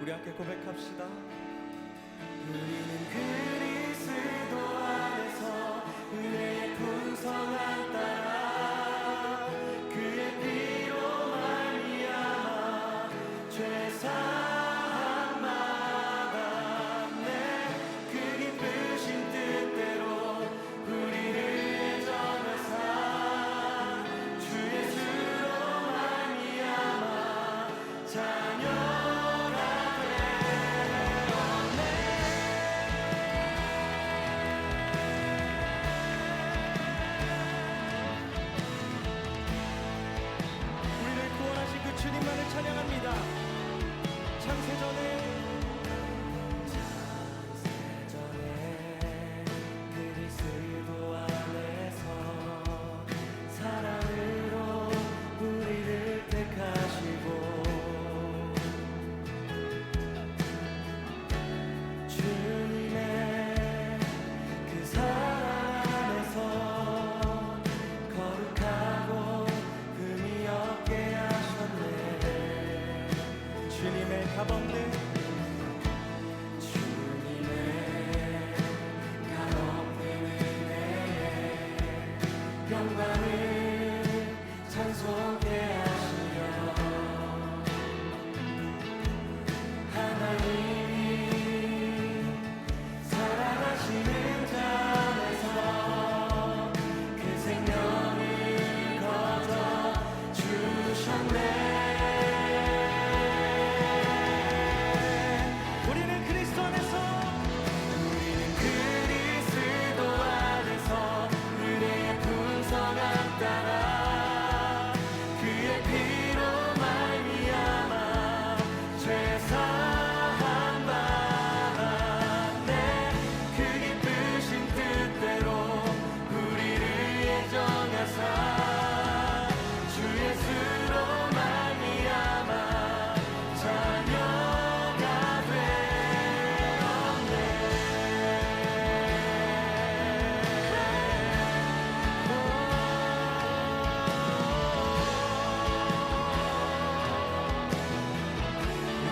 우리 함께 고백합시다. 우리는 그리스도 안에서 은혜의 풍성한 따라 그의 피로 말미암아 죄사함 받았네. 그 기쁘신 뜻대로 우리를 예정하사 주 예수로 말미암아 자녀가 되었네. 우리를 구원하신 그 주님만을 찬양합니다. 창세전에 그리스도 안에서 사랑으로 우리를 택하시고 주님의 그 사랑 안에서 거룩하고 흠이 없게 하셨네. 주님의 값없는 영광을 찬송케 하시며 하나님이 사랑하시는 자 안에서 그 생명을 거저 주셨네. 우리는 그리스도 안에서 우리는 그리스도 안에서 은혜의 풍성함 따라 그의 피로 말미암아 죄사함 받았네. 그 기쁘신 뜻대로 우리를 예정하사 주 예수로 말미암아 자녀가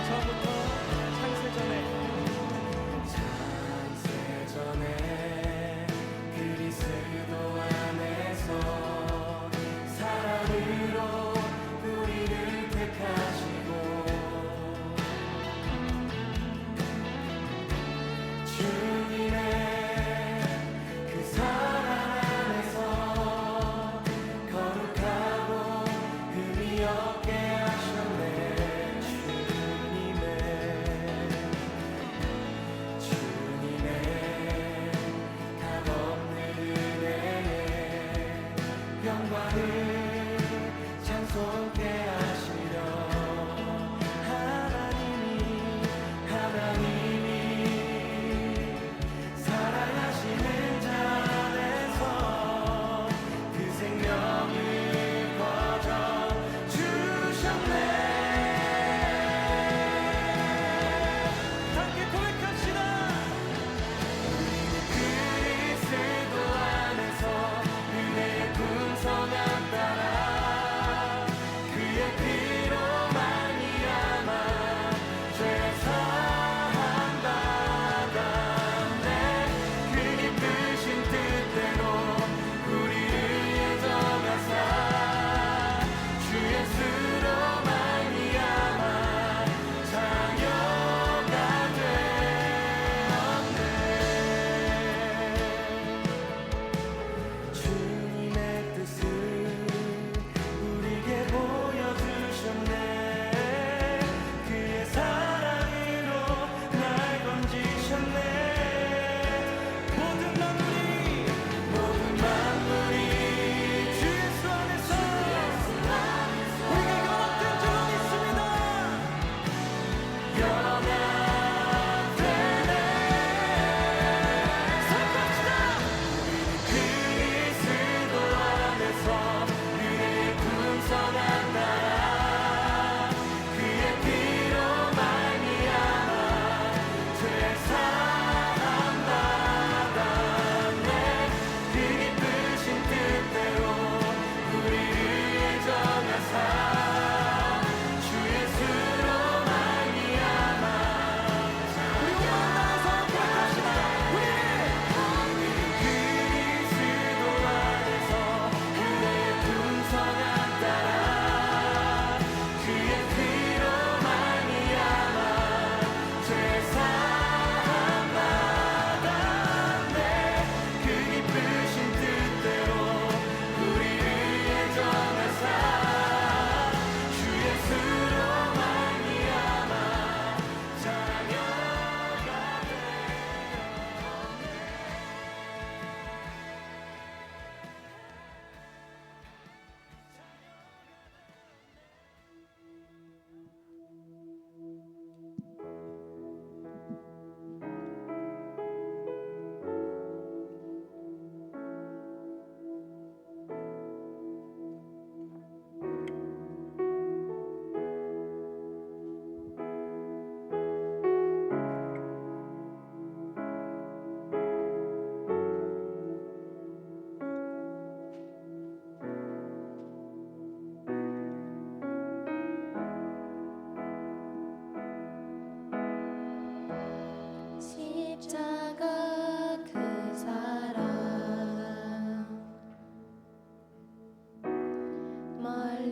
처음부터 창세전에 그리스도 안에서 사랑으로 우리를 택하시고 주님의 그 사랑 안에서 거룩하고 흠이 없게 하셨네. 주님의 값없는 은혜에 영광을 찬송케 하시려 하나님이 사랑하시는 자 안에서 그 생명을 거저 주셨네. 함께 고백합시다. 그리스도 안에서 은혜의 풍성함 따라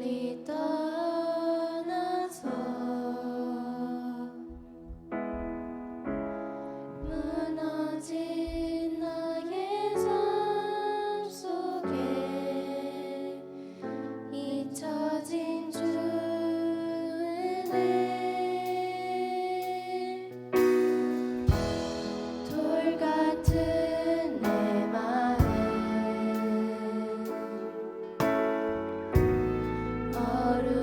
멀리 떠나서 무너진 나의 삶 속에 잊혀진 주의 돌 같은 내 마음 얼음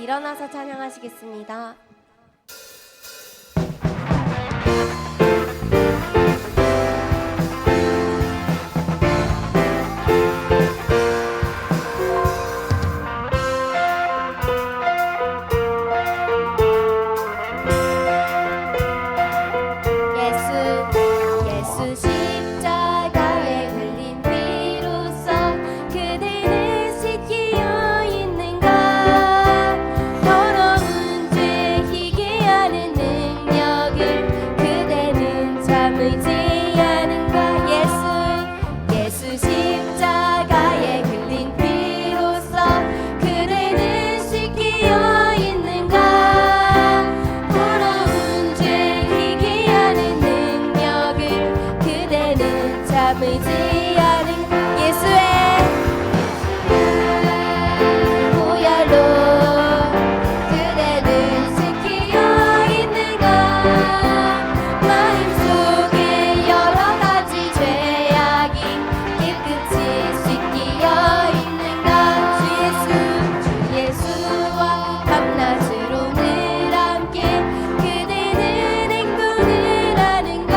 일어나서 찬양하시겠습니다. 예수 십자가에 흘린 피로써 그대는 씻기어 있는가. 더러운 죄 희게 하는 능력을 그대는 참을지 않은가. 예수 십자가에 흘린 피로써 그대는 씻기어 있는가. 더러운 죄 희게 하는 능력을 그대는 참을지 않은가. 예수의 보혈로 그대는 씻기어 있는가. 마음속에 여러 가지 죄악이 깨끗이 씻기어 있는가. 주 예수와 밤낮으로 늘 함께 그대는 행동을 하는가.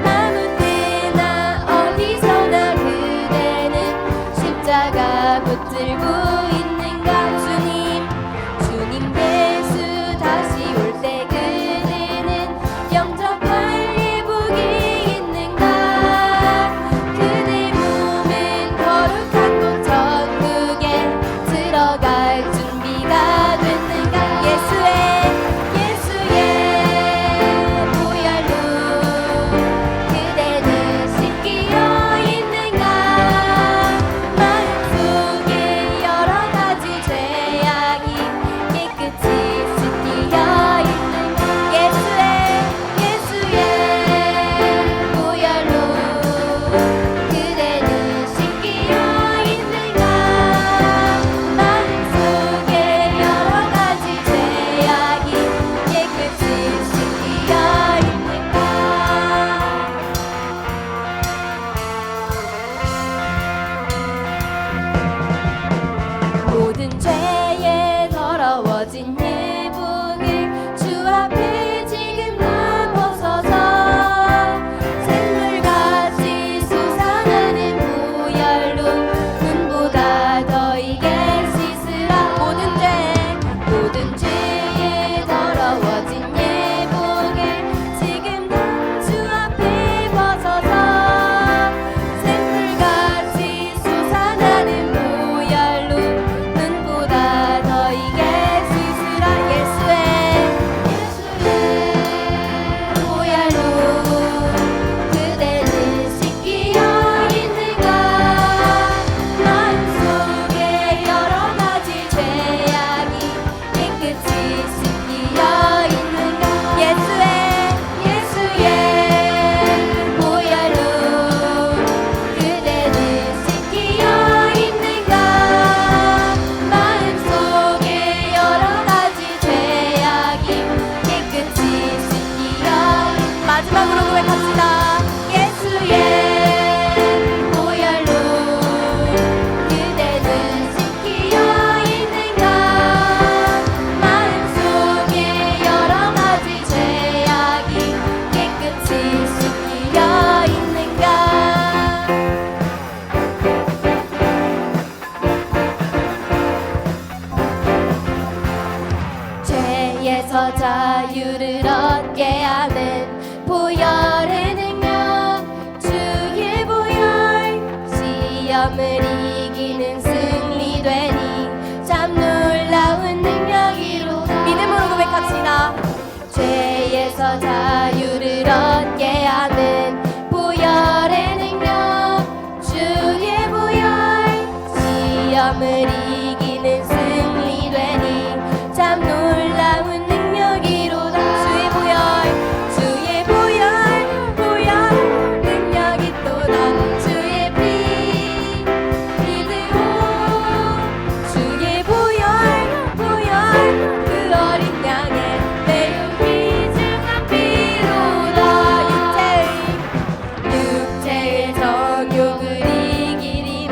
아무 때나 어디서나 그대는 십자가 붙들고 있는가. 주님 예수 다시 올 때 그대는 영접할 예복이 있는가. 그대 몸은 거룩한 곳 천국에 들어갈 준비가 됐는가. 예수의 보혈로 그대는 씻기어 있는가. 마음속에 여러 가지 죄악이 깨끗이 씻기어 있는가. 예수의 보혈로 그대는 씻기어 있는가. 마음속에 여러 가지 죄악이 깨끗이 씻기어 있는가. 모든 죄에 더러워진 예복을 주 앞에 지금 다 벗어서 샘물같이 솟아나는 보혈로 눈보다 더 이게 씻으라. 모든 죄에 더러워진 예복을 지금 다 주 앞에 벗어서 샘물같이 솟아나는 보혈로 눈보다 더 이게 씻으라. 예수의 보혈로 그대는 씻기어 있는가. 마음속에 여러 가지 죄악이 깨끗이 씻기어 있는가. 예수의 보혈로 그대는 씻기어 있는가. 마음속에 여러 가지 죄악이 깨끗이 씻기어. 마지막으로 고백합시다. 예수의 보혈로 그대는 씻기어 있는가. 마음속에 여러 가지 죄악이 깨끗이 씻기어 있는가. 죄에서 자유를 얻게 하는 보혈의 능력. 주의 보혈 시험을 이기는 승리되니 참 놀라운 능력이로다. 믿음으로 고백합시다. 죄에서 자유를 얻게 하는 보혈의 능력. 주의 보혈 시험을 이기는 승리되니 참 놀라운 능력이로다. 주의 보혈 능력이 또다. 주의 피 믿으오. 주의 보혈 그 어린 양의 매우 귀중한 피로다. 육체의 정욕을 이길 힘은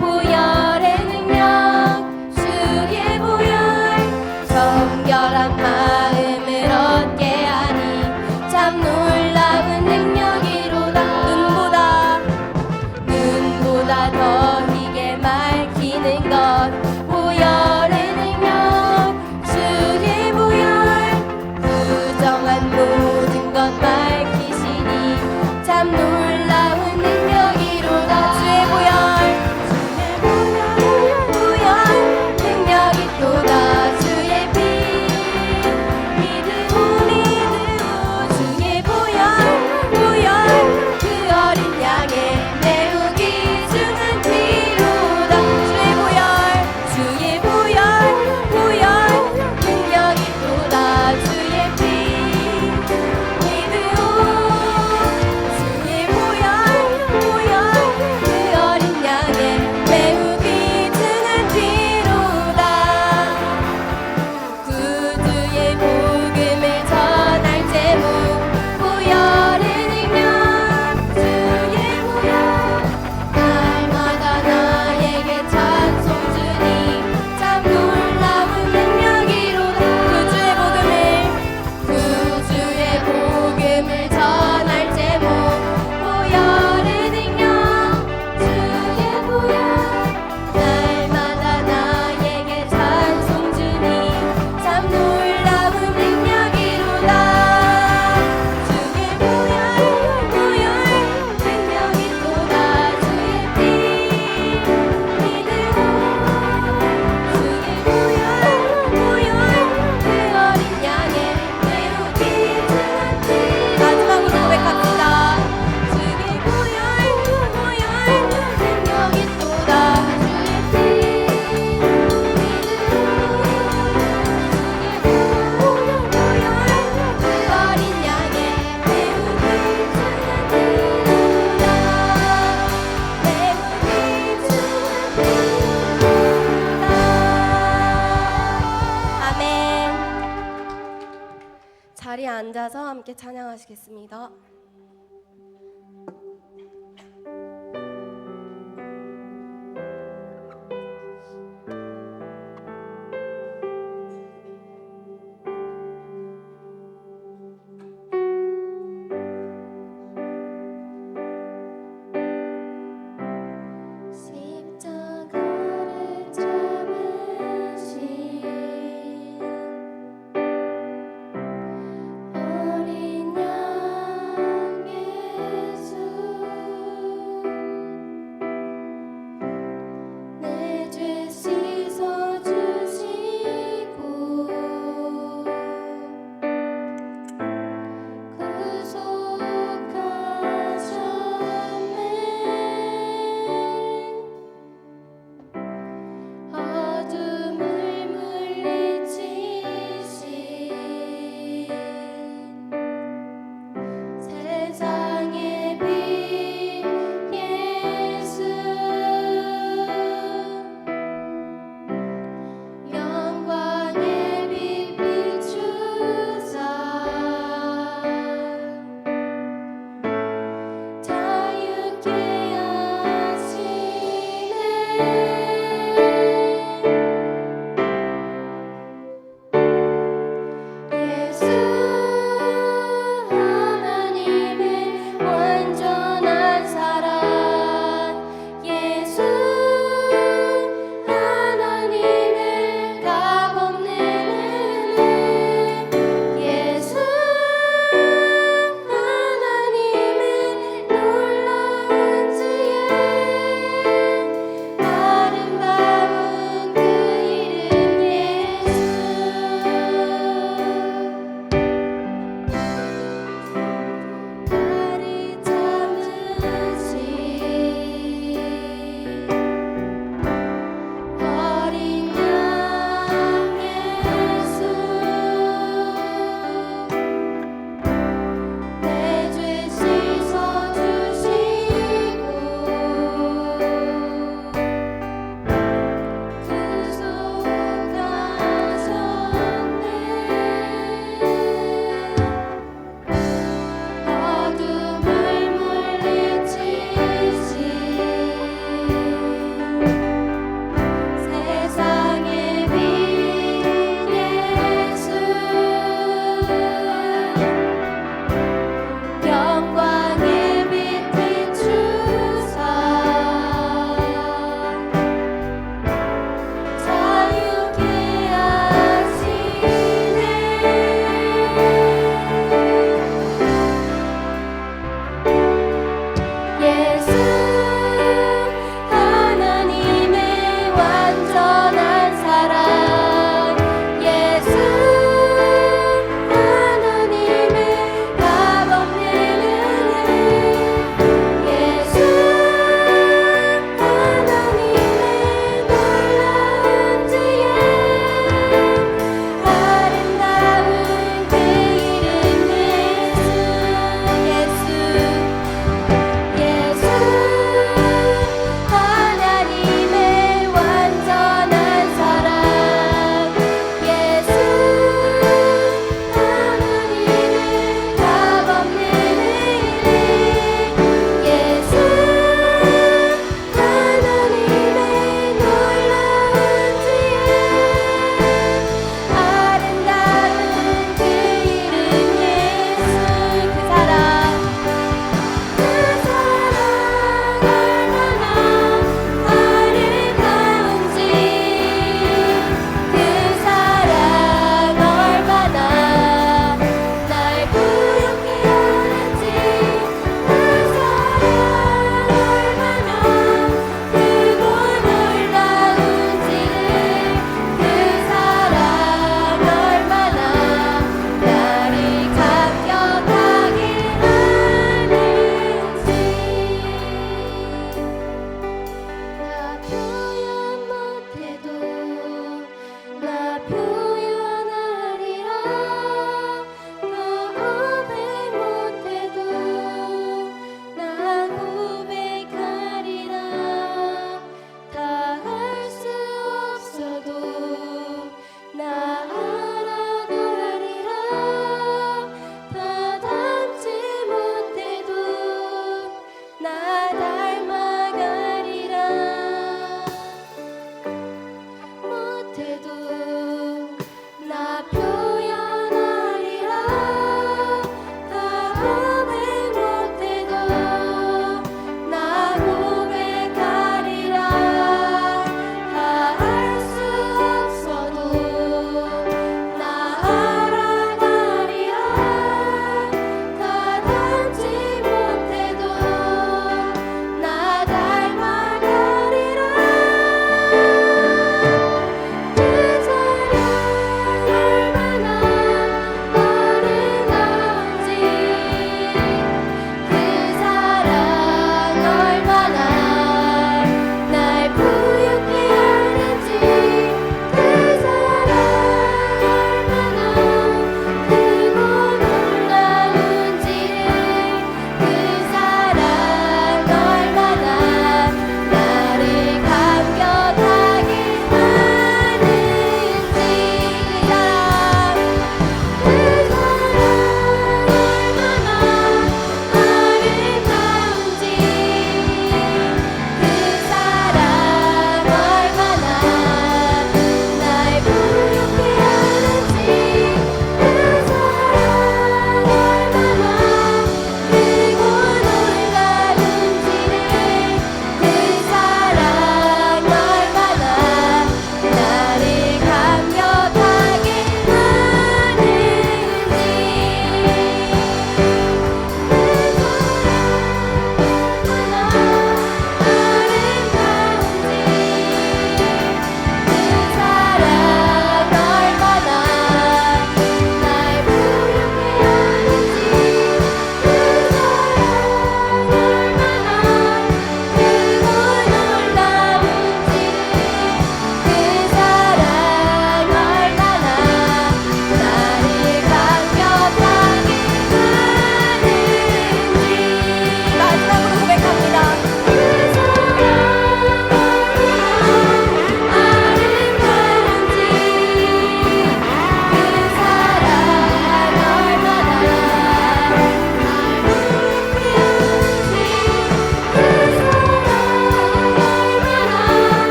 보혈의 능력. 앉아서 함께 찬양하시겠습니다. 십자가를 잡으신 어린 양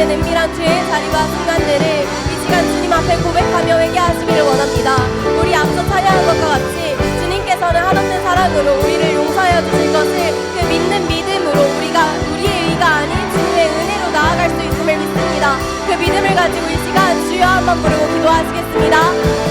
모든 은밀한 죄의 자리와 순간들을 이 시간 주님 앞에 고백하며 회개하시기를 원합니다. 우리 앞서 찬양한 것과 같이 주님께서는 한없는 사랑으로 우리를 용서하여 주실 것을 그 믿는 믿음으로 우리의 의가 아닌 주님의 은혜로 나아갈 수 있음을 믿습니다. 그 믿음을 가지고 이 시간 주여 한번 부르고 기도하시겠습니다.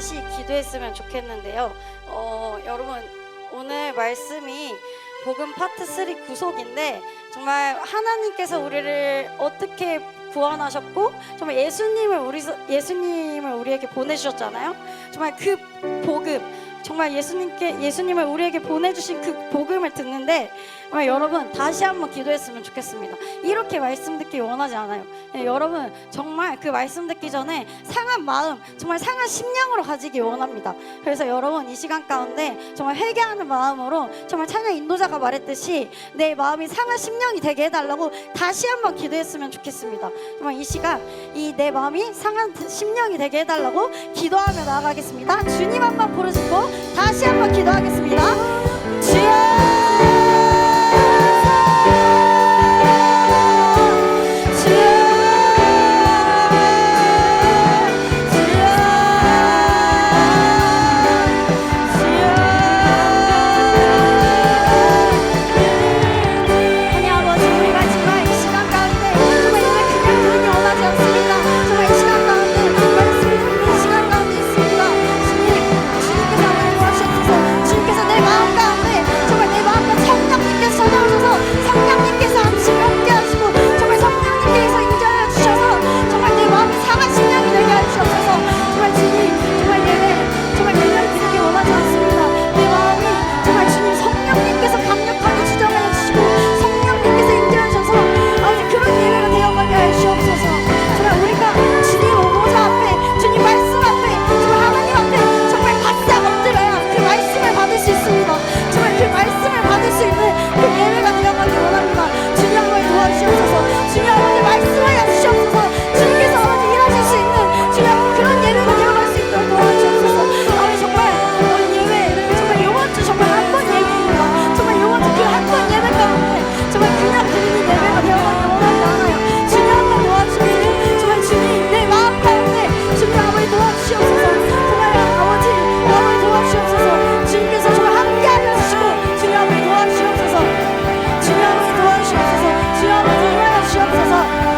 다시 기도했으면 좋겠는데요. 여러분 오늘 말씀이 복음 파트 3 구속인데 정말 하나님께서 우리를 어떻게 구원하셨고 정말 예수님을 우리에게 보내주셨잖아요. 정말 그 복음, 정말 예수님을 우리에게 보내주신 그 복음을 듣는데 정말 여러분 다시 한번 기도했으면 좋겠습니다. 이렇게 말씀 듣기 원하지 않아요. 네, 여러분 정말 그 말씀 듣기 전에 상한 마음, 정말 상한 심령으로 가지기 원합니다. 그래서 여러분 이 시간 가운데 정말 회개하는 마음으로 정말 찬양 인도자가 말했듯이 내 마음이 상한 심령이 되게 해달라고 다시 한번 기도했으면 좋겠습니다. 정말 이 시간 이 내 마음이 상한 심령이 되게 해달라고 기도하며 나아가겠습니다. 주님 한번 부르시고 다시 한번 기도하겠습니다. 주여 주여 아버지 도와주시옵소서. 주여 아버지 도와주시옵소서.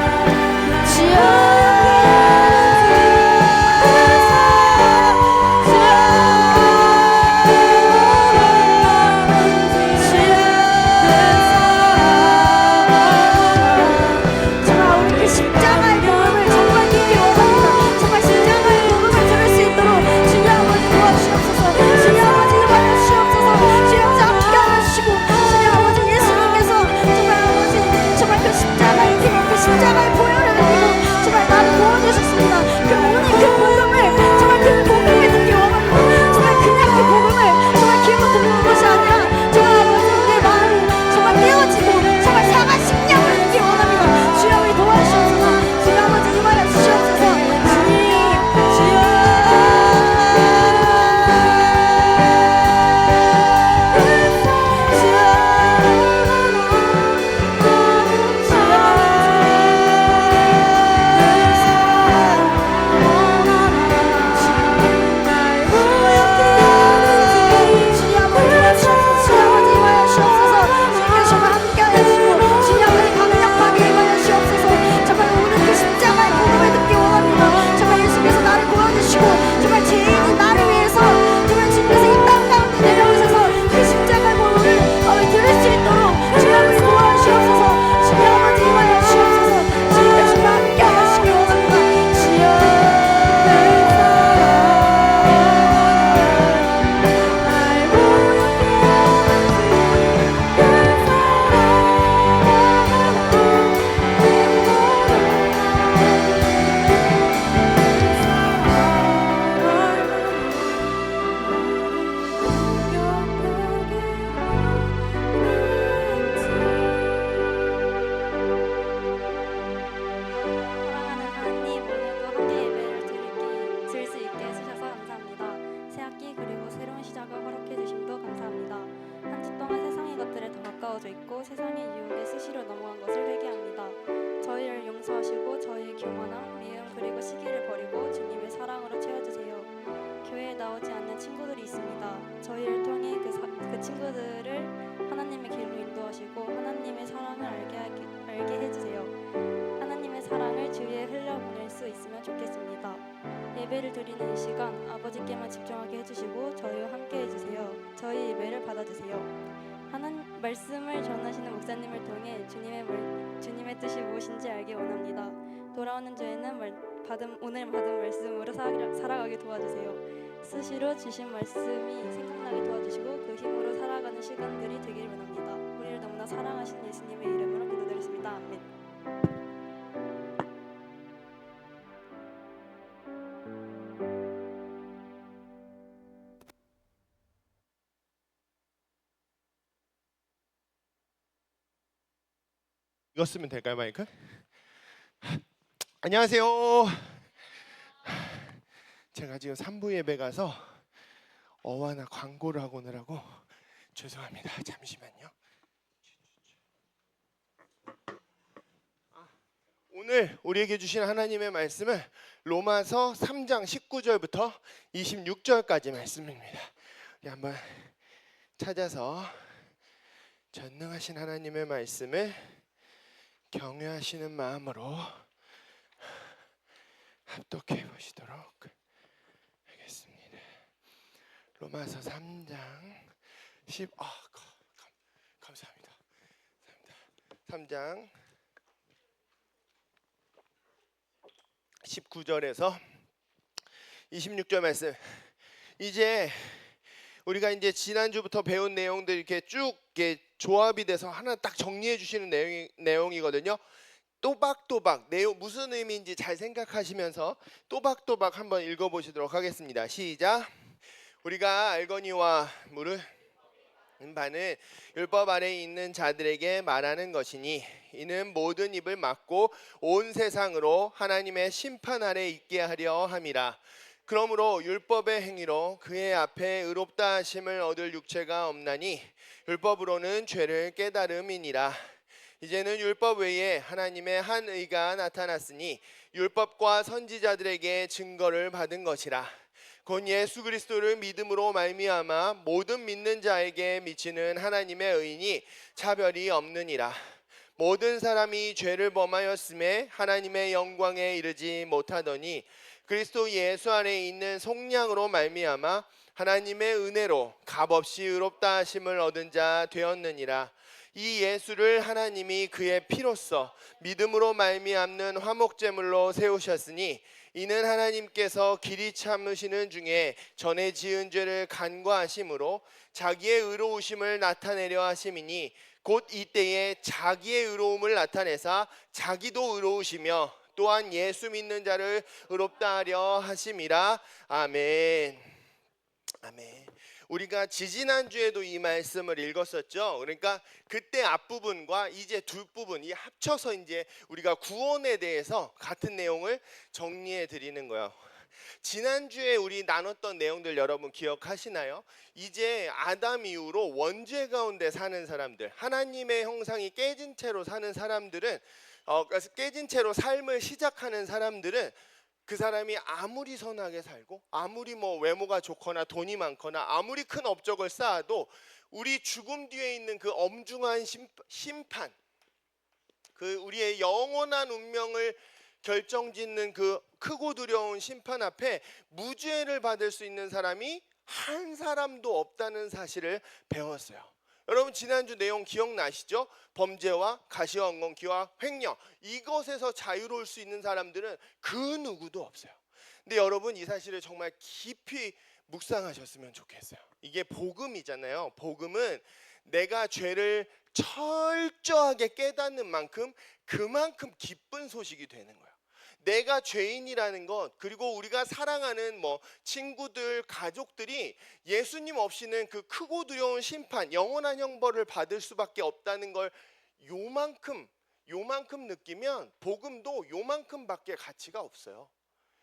교회에 나오지 않는 친구들이 있습니다. 저희를 통해 그 친구들을 하나님의 길로 인도하시고 하나님의 사랑을 알게 해주세요. 하나님의 사랑을 주위에 흘려보낼 수 있으면 좋겠습니다. 예배를 드리는 이 시간 아버지께만 집중하게 해주시고 저희와 함께 해주세요. 저희 예배를 받아주세요. 말씀을 전하시는 목사님을 통해 주님의 뜻이 무엇인지 알기 원합니다. 돌아오는 주에는 오늘 받은 말씀으로 살아가게 도와주세요. 수시로 주신 말씀이 생각나게 도와주시고 그 힘으로 살아가는 시간들이 되길 원합니다. 우리를 너무나 사랑하신 예수님의 이름으로 기도드렸습니다. 아멘. 이거 쓰면 될까요, 마이크? 안녕하세요. 제가 지금 3부 예배 가서 어와나 광고를 하고 오느라고 죄송합니다. 잠시만요. 오늘 우리에게 주신 하나님의 말씀은 로마서 3장 19절부터 26절까지 말씀입니다. 우리 한번 찾아서 전능하신 하나님의 말씀을 경외하시는 마음으로 합독해 보시도록 하겠습니다. 로마서 3장 10 감사합니다. 3장 19절에서 26절 말씀. 이제 우리가 이제 지난주부터 배운 내용들 이렇게 쭉 조합이 돼서 하나 딱 정리해 주시는 내용이거든요. 또박또박 내용 무슨 의미인지 잘 생각하시면서 또박또박 한번 읽어보시도록 하겠습니다. 시작. 우리가 알거니와 물은 바는 율법 아래에 있는 자들에게 말하는 것이니 이는 모든 입을 막고 온 세상으로 하나님의 심판 아래 있게 하려 함이라. 그러므로 율법의 행위로 그의 앞에 의롭다 하심을 얻을 육체가 없나니 율법으로는 죄를 깨달음이니라. 이제는 율법 외에 하나님의 한 의가 나타났으니 율법과 선지자들에게 증거를 받은 것이라. 곧 예수 그리스도를 믿음으로 말미암아 모든 믿는 자에게 미치는 하나님의 의인이 차별이 없느니라. 모든 사람이 죄를 범하였음에 하나님의 영광에 이르지 못하더니 그리스도 예수 안에 있는 속량으로 말미암아 하나님의 은혜로 값없이 의롭다 하심을 얻은 자 되었느니라. 이 예수를 하나님이 그의 피로써 믿음으로 말미암는 화목제물로 세우셨으니 이는 하나님께서 길이 참으시는 중에 전에 지은 죄를 간과하심으로 자기의 의로우심을 나타내려 하심이니 곧 이때에 자기의 의로움을 나타내사 자기도 의로우시며 또한 예수 믿는 자를 의롭다 하려 하심이라. 아멘. 아멘. 우리가 지지난주에도 이 말씀을 읽었었죠. 그러니까 그때 앞부분과 이제 뒷부분 이 합쳐서 이제 우리가 구원에 대해서 같은 내용을 정리해 드리는 거예요. 지난주에 우리 나눴던 내용들 여러분 기억하시나요? 이제 아담 이후로 원죄 가운데 사는 사람들, 하나님의 형상이 깨진 채로 사는 사람들은 그래서 깨진 채로 삶을 시작하는 사람들은 그 사람이 아무리 선하게 살고 아무리 뭐 외모가 좋거나 돈이 많거나 아무리 큰 업적을 쌓아도 우리 죽음 뒤에 있는 그 엄중한 심판, 그 우리의 영원한 운명을 결정짓는 그 크고 두려운 심판 앞에 무죄를 받을 수 있는 사람이 한 사람도 없다는 사실을 배웠어요. 여러분 지난주 내용 기억나시죠? 범죄와 가시화엉겅퀴와 횡령, 이것에서 자유로울 수 있는 사람들은 그 누구도 없어요. 근데 여러분 이 사실을 정말 깊이 묵상하셨으면 좋겠어요. 이게 복음이잖아요. 복음은 내가 죄를 철저하게 깨닫는 만큼 그만큼 기쁜 소식이 되는 거예요. 내가 죄인이라는 것, 그리고 우리가 사랑하는 친구들, 가족들이 예수님 없이는 그 크고 두려운 심판, 영원한 형벌을 받을 수밖에 없다는 걸 요만큼 느끼면 복음도 요만큼밖에 가치가 없어요.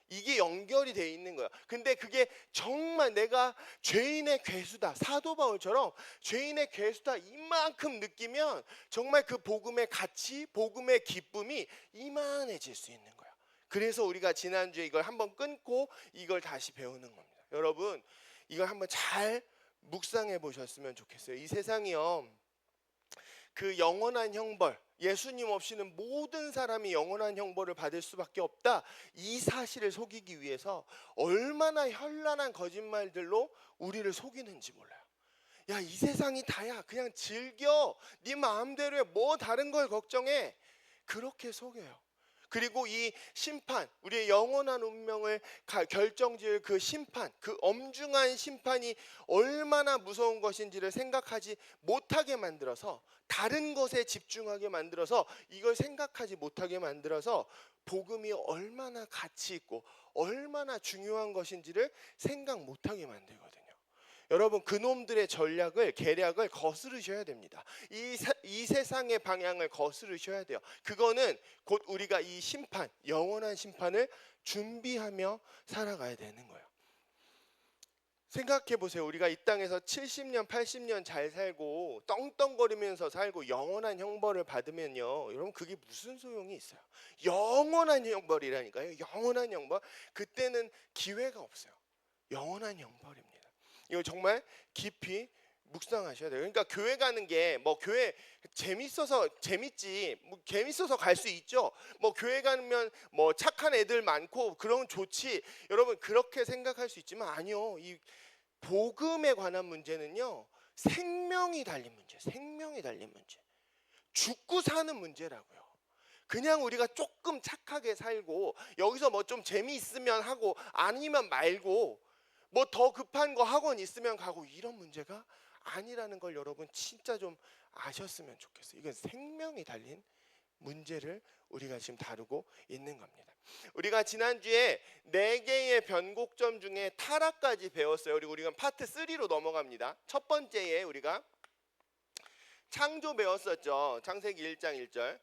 이게 연결이 돼 있는 거야. 근데 그게 정말 내가 죄인의 괴수다, 사도 바울처럼 죄인의 괴수다 이만큼 느끼면 정말 그 복음의 가치, 복음의 기쁨이 이만해질 수 있는 거야. 그래서 우리가 지난주에 이걸 한번 끊고 이걸 다시 배우는 겁니다. 여러분 이걸 한번 잘 묵상해 보셨으면 좋겠어요. 이 세상이요, 그 영원한 형벌, 예수님 없이는 모든 사람이 영원한 형벌을 받을 수밖에 없다, 이 사실을 속이기 위해서 얼마나 현란한 거짓말들로 우리를 속이는지 몰라요. 야, 이 세상이 다야, 그냥 즐겨, 네 마음대로 해, 뭐 다른 걸 걱정해, 그렇게 속여요. 그리고 이 심판, 우리의 영원한 운명을 결정지을 그 심판, 그 엄중한 심판이 얼마나 무서운 것인지를 생각하지 못하게 만들어서, 다른 것에 집중하게 만들어서, 이걸 생각하지 못하게 만들어서 복음이 얼마나 가치 있고 얼마나 중요한 것인지를 생각 못하게 만들거든요. 여러분, 그놈들의 전략을, 계략을 거스르셔야 됩니다. 이 세상의 방향을 거스르셔야 돼요. 그거는 곧 우리가 이 심판, 영원한 심판을 준비하며 살아가야 되는 거예요. 생각해 보세요. 우리가 이 땅에서 70년, 80년 잘 살고 떵떵거리면서 살고 영원한 형벌을 받으면요, 여러분 그게 무슨 소용이 있어요? 영원한 형벌이라니까요. 영원한 형벌. 그때는 기회가 없어요. 영원한 형벌입니다. 이거 정말 깊이 묵상하셔야 돼요. 그러니까 교회 가는 게 뭐 교회 재밌어서 재밌지, 뭐 재밌어서 갈 수 있죠. 뭐 교회 가면 뭐 착한 애들 많고 그러면 좋지, 여러분 그렇게 생각할 수 있지만 아니요. 이 복음에 관한 문제는요, 생명이 달린 문제, 생명이 달린 문제, 죽고 사는 문제라고요. 그냥 우리가 조금 착하게 살고 여기서 뭐 좀 재미있으면 하고 아니면 말고 뭐 더 급한 거 학원 있으면 가고, 이런 문제가 아니라는 걸 여러분 진짜 좀 아셨으면 좋겠어요. 이건 생명이 달린 문제를 우리가 지금 다루고 있는 겁니다. 우리가 지난주에 4개의 변곡점 중에 타락까지 배웠어요. 그리고 우리가 파트 3로 넘어갑니다. 첫 번째에 우리가 창조 배웠었죠. 창세기 1장 1절.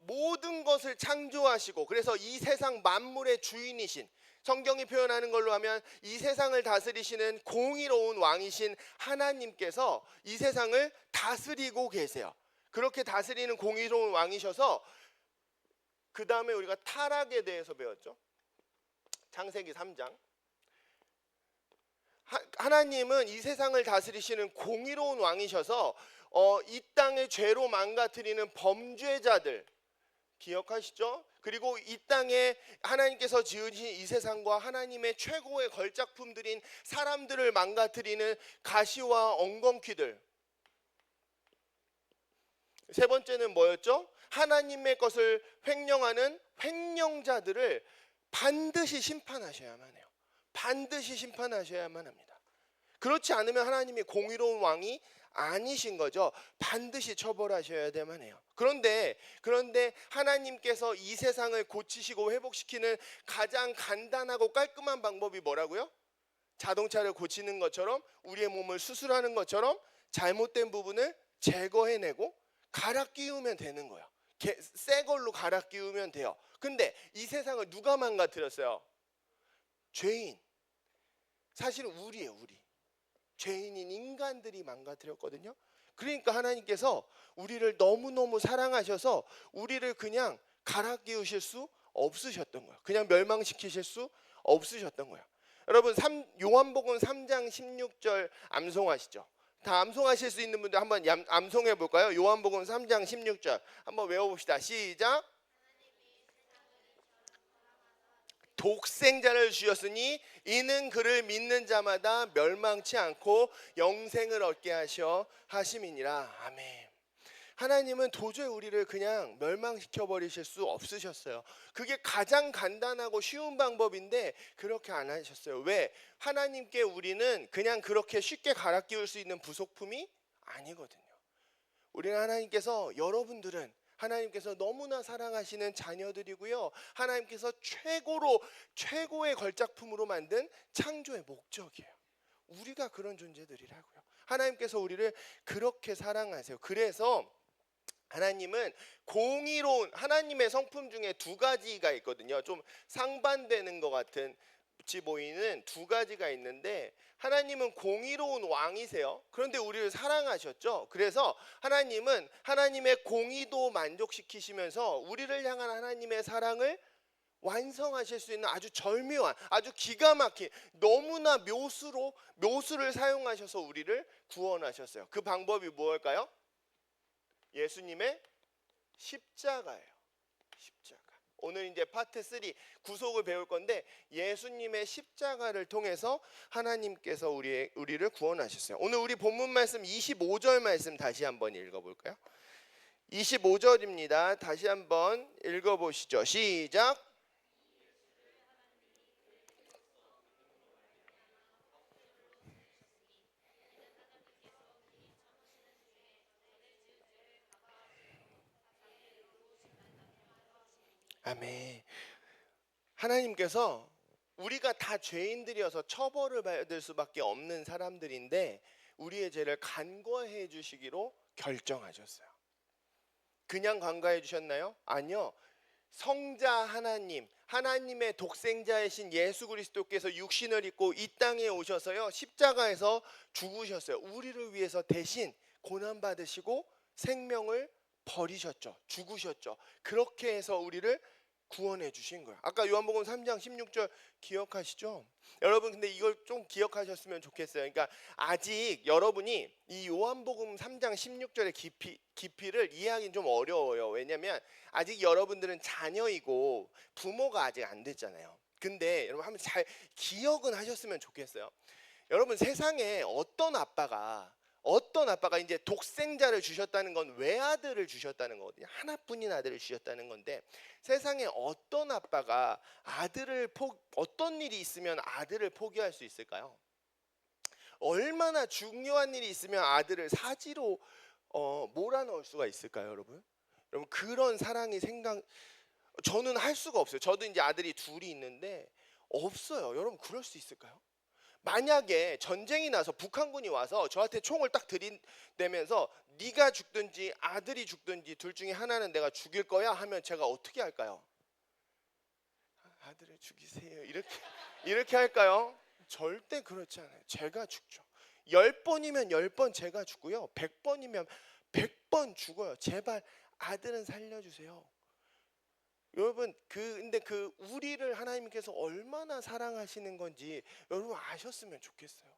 모든 것을 창조하시고, 그래서 이 세상 만물의 주인이신, 성경이 표현하는 걸로 하면 이 세상을 다스리시는 공의로운 왕이신 하나님께서 이 세상을 다스리고 계세요. 그렇게 다스리는 공의로운 왕이셔서, 그 다음에 우리가 타락에 대해서 배웠죠. 창세기 3장. 하나님은 이 세상을 다스리시는 공의로운 왕이셔서 이 땅의 죄로 망가뜨리는 범죄자들 기억하시죠? 그리고 이 땅에 하나님께서 지으신 이 세상과 하나님의 최고의 걸작품들인 사람들을 망가뜨리는 가시와 엉겅퀴들. 세 번째는 뭐였죠? 하나님의 것을 횡령하는 횡령자들을 반드시 심판하셔야만 해요. 반드시 심판하셔야만 합니다. 그렇지 않으면 하나님이 공의로운 왕이 아니신 거죠. 반드시 처벌하셔야만 해요. 그런데 하나님께서 이 세상을 고치시고 회복시키는 가장 간단하고 깔끔한 방법이 뭐라고요? 자동차를 고치는 것처럼, 우리의 몸을 수술하는 것처럼 잘못된 부분을 제거해내고 갈아 끼우면 되는 거예요. 새 걸로 갈아 끼우면 돼요. 근데 이 세상을 누가 망가뜨렸어요? 죄인. 사실은 우리예요, 우리. 죄인인 인간들이 망가뜨렸거든요. 그러니까 하나님께서 우리를 너무너무 사랑하셔서 우리를 그냥 갈아 끼우실 수 없으셨던 거예요. 그냥 멸망시키실 수 없으셨던 거예요. 여러분, 요한복음 3장 16절 암송하시죠? 다 암송하실 수 있는 분들 한번 암송해 볼까요? 요한복음 3장 16절 한번 외워봅시다. 시작. 독생자를 주셨으니 이는 그를 믿는 자마다 멸망치 않고 영생을 얻게 하셔 하심이니라. 아멘. 하나님은 도저히 우리를 그냥 멸망시켜 버리실 수 없으셨어요. 그게 가장 간단하고 쉬운 방법인데 그렇게 안 하셨어요. 왜? 하나님께 우리는 그냥 그렇게 쉽게 갈아 끼울 수 있는 부속품이 아니거든요. 우리는 여러분들은 하나님께서 너무나 사랑하시는 자녀들이고요, 하나님께서 최고의 걸작품으로 만든 창조의 목적이에요. 우리가 그런 존재들이라고요. 하나님께서 우리를 그렇게 사랑하세요. 그래서 하나님은 공의로운, 하나님의 성품 중에 2가지가 있거든요. 좀 상반되는 것 같은 보이는 2가지가 있는데, 하나님은 공의로운 왕이세요. 그런데 우리를 사랑하셨죠. 그래서 하나님은 하나님의 공의도 만족시키시면서 우리를 향한 하나님의 사랑을 완성하실 수 있는 아주 절묘한, 아주 기가 막힌, 너무나 묘수를 사용하셔서 우리를 구원하셨어요. 그 방법이 무엇일까요? 예수님의 십자가예요. 십자가. 오늘 이제 파트 3 구속을 배울 건데, 예수님의 십자가를 통해서 하나님께서 우리를 구원하셨어요. 오늘 우리 본문 말씀 25절 말씀 다시 한번 읽어볼까요? 25절입니다. 다시 한번 읽어보시죠. 시작. 아멘. 하나님께서 우리가 다 죄인들이어서 처벌을 받을 수밖에 없는 사람들인데 우리의 죄를 간과해 주시기로 결정하셨어요. 그냥 간과해 주셨나요? 아니요. 성자 하나님의 독생자이신 예수 그리스도께서 육신을 입고 이 땅에 오셔서요, 십자가에서 죽으셨어요. 우리를 위해서 대신 고난 받으시고 생명을 버리셨죠. 죽으셨죠. 그렇게 해서 우리를 구원해 주신 거예요. 아까 요한복음 3장 16절 기억하시죠? 여러분, 근데 이걸 좀 기억하셨으면 좋겠어요. 그러니까 아직 여러분이 이 요한복음 3장 16절의 깊이를 이해하기는 좀 어려워요. 왜냐면 아직 여러분들은 자녀이고 부모가 아직 안 됐잖아요. 근데 여러분 한번 잘 기억은 하셨으면 좋겠어요. 여러분, 세상에 어떤 아빠가 이제 독생자를 주셨다는 건 외아들을 주셨다는 거거든요. 하나뿐인 아들을 주셨다는 건데, 세상에 어떤 아빠가 어떤 일이 있으면 아들을 포기할 수 있을까요? 얼마나 중요한 일이 있으면 아들을 사지로 몰아넣을 수가 있을까요, 여러분? 여러분, 그런 사랑이 저는 할 수가 없어요. 저도 이제 아들이 둘이 있는데 없어요. 여러분, 그럴 수 있을까요? 만약에 전쟁이 나서 북한군이 와서 저한테 총을 딱 들이대면서 네가 죽든지 아들이 죽든지 둘 중에 하나는 내가 죽일 거야 하면 제가 어떻게 할까요? 아들을 죽이세요. 이렇게 할까요? 절대 그렇지 않아요. 제가 죽죠. 10번이면 10번 제가 죽고요. 100번이면 100번 죽어요. 제발 아들은 살려주세요. 여러분, 근데 우리를 하나님께서 얼마나 사랑하시는 건지 여러분 아셨으면 좋겠어요.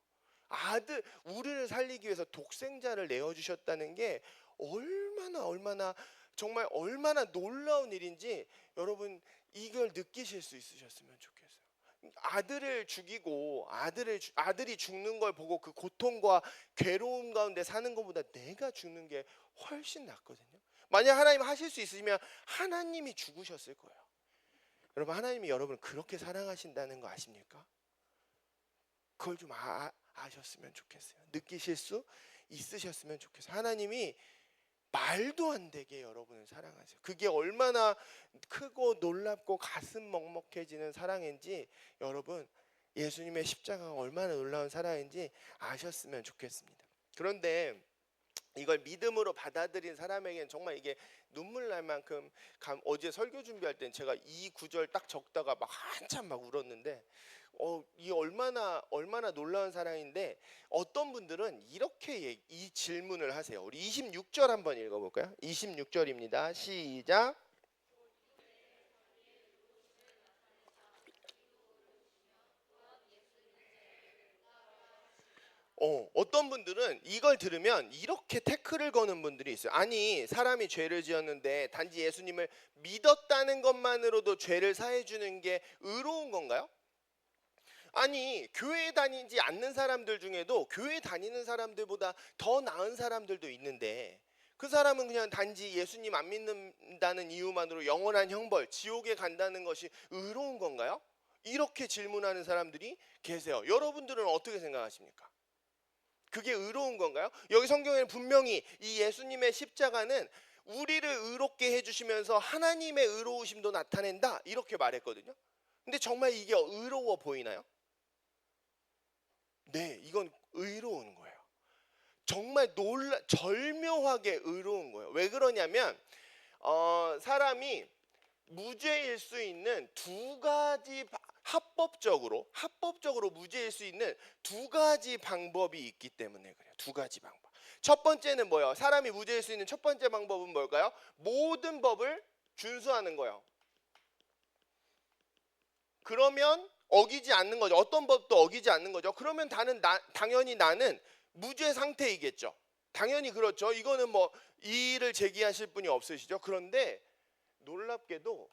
우리를 살리기 위해서 독생자를 내어주셨다는 게 정말 얼마나 놀라운 일인지 여러분 이걸 느끼실 수 있으셨으면 좋겠어요. 아들을 죽이고 아들이 죽는 걸 보고 그 고통과 괴로움 가운데 사는 것보다 내가 죽는 게 훨씬 낫거든요. 만약 하나님 하실 수 있으시면 하나님이 죽으셨을 거예요. 여러분, 하나님이 여러분을 그렇게 사랑하신다는 거 아십니까? 그걸 좀 아셨으면 좋겠어요. 느끼실 수 있으셨으면 좋겠어요. 하나님이 말도 안 되게 여러분을 사랑하세요. 그게 얼마나 크고 놀랍고 가슴 먹먹해지는 사랑인지 여러분, 예수님의 십자가가 얼마나 놀라운 사랑인지 아셨으면 좋겠습니다. 그런데 이걸 믿음으로 받아들인 사람에게는 정말 이게 눈물 날 만큼 어제 설교 준비할 땐 제가 이 구절 딱 적다가 막 한참 막 울었는데 이 얼마나 놀라운 사랑인데, 어떤 분들은 이렇게 이 질문을 하세요. 우리 26절 한번 읽어볼까요? 26절입니다. 시작. 어떤 분들은 이걸 들으면 이렇게 태클을 거는 분들이 있어요. 아니, 사람이 죄를 지었는데 단지 예수님을 믿었다는 것만으로도 죄를 사해 주는 게 의로운 건가요? 아니, 교회 다니지 않는 사람들 중에도 교회 다니는 사람들보다 더 나은 사람들도 있는데 그 사람은 그냥 단지 예수님 안 믿는다는 이유만으로 영원한 형벌, 지옥에 간다는 것이 의로운 건가요? 이렇게 질문하는 사람들이 계세요. 여러분들은 어떻게 생각하십니까? 그게 의로운 건가요? 여기 성경에는 분명히 이 예수님의 십자가는 우리를 의롭게 해주시면서 하나님의 의로우심도 나타낸다 이렇게 말했거든요. 근데 정말 이게 의로워 보이나요? 네, 이건 의로운 거예요. 정말 절묘하게 의로운 거예요. 왜 그러냐면 사람이 무죄일 수 있는 두 가지, 합법적으로 무죄일 수 있는 두 가지 방법이 있기 때문에 그래요. 두 가지 방법. 첫 번째는 뭐예요? 사람이 무죄일 수 있는 첫 번째 방법은 뭘까요? 모든 법을 준수하는 거예요. 그러면 어기지 않는 거죠. 어떤 법도 어기지 않는 거죠. 그러면 당연히 나는 무죄 상태이겠죠. 당연히 그렇죠. 이거는 뭐 이의를 제기하실 분이 없으시죠. 그런데 놀랍게도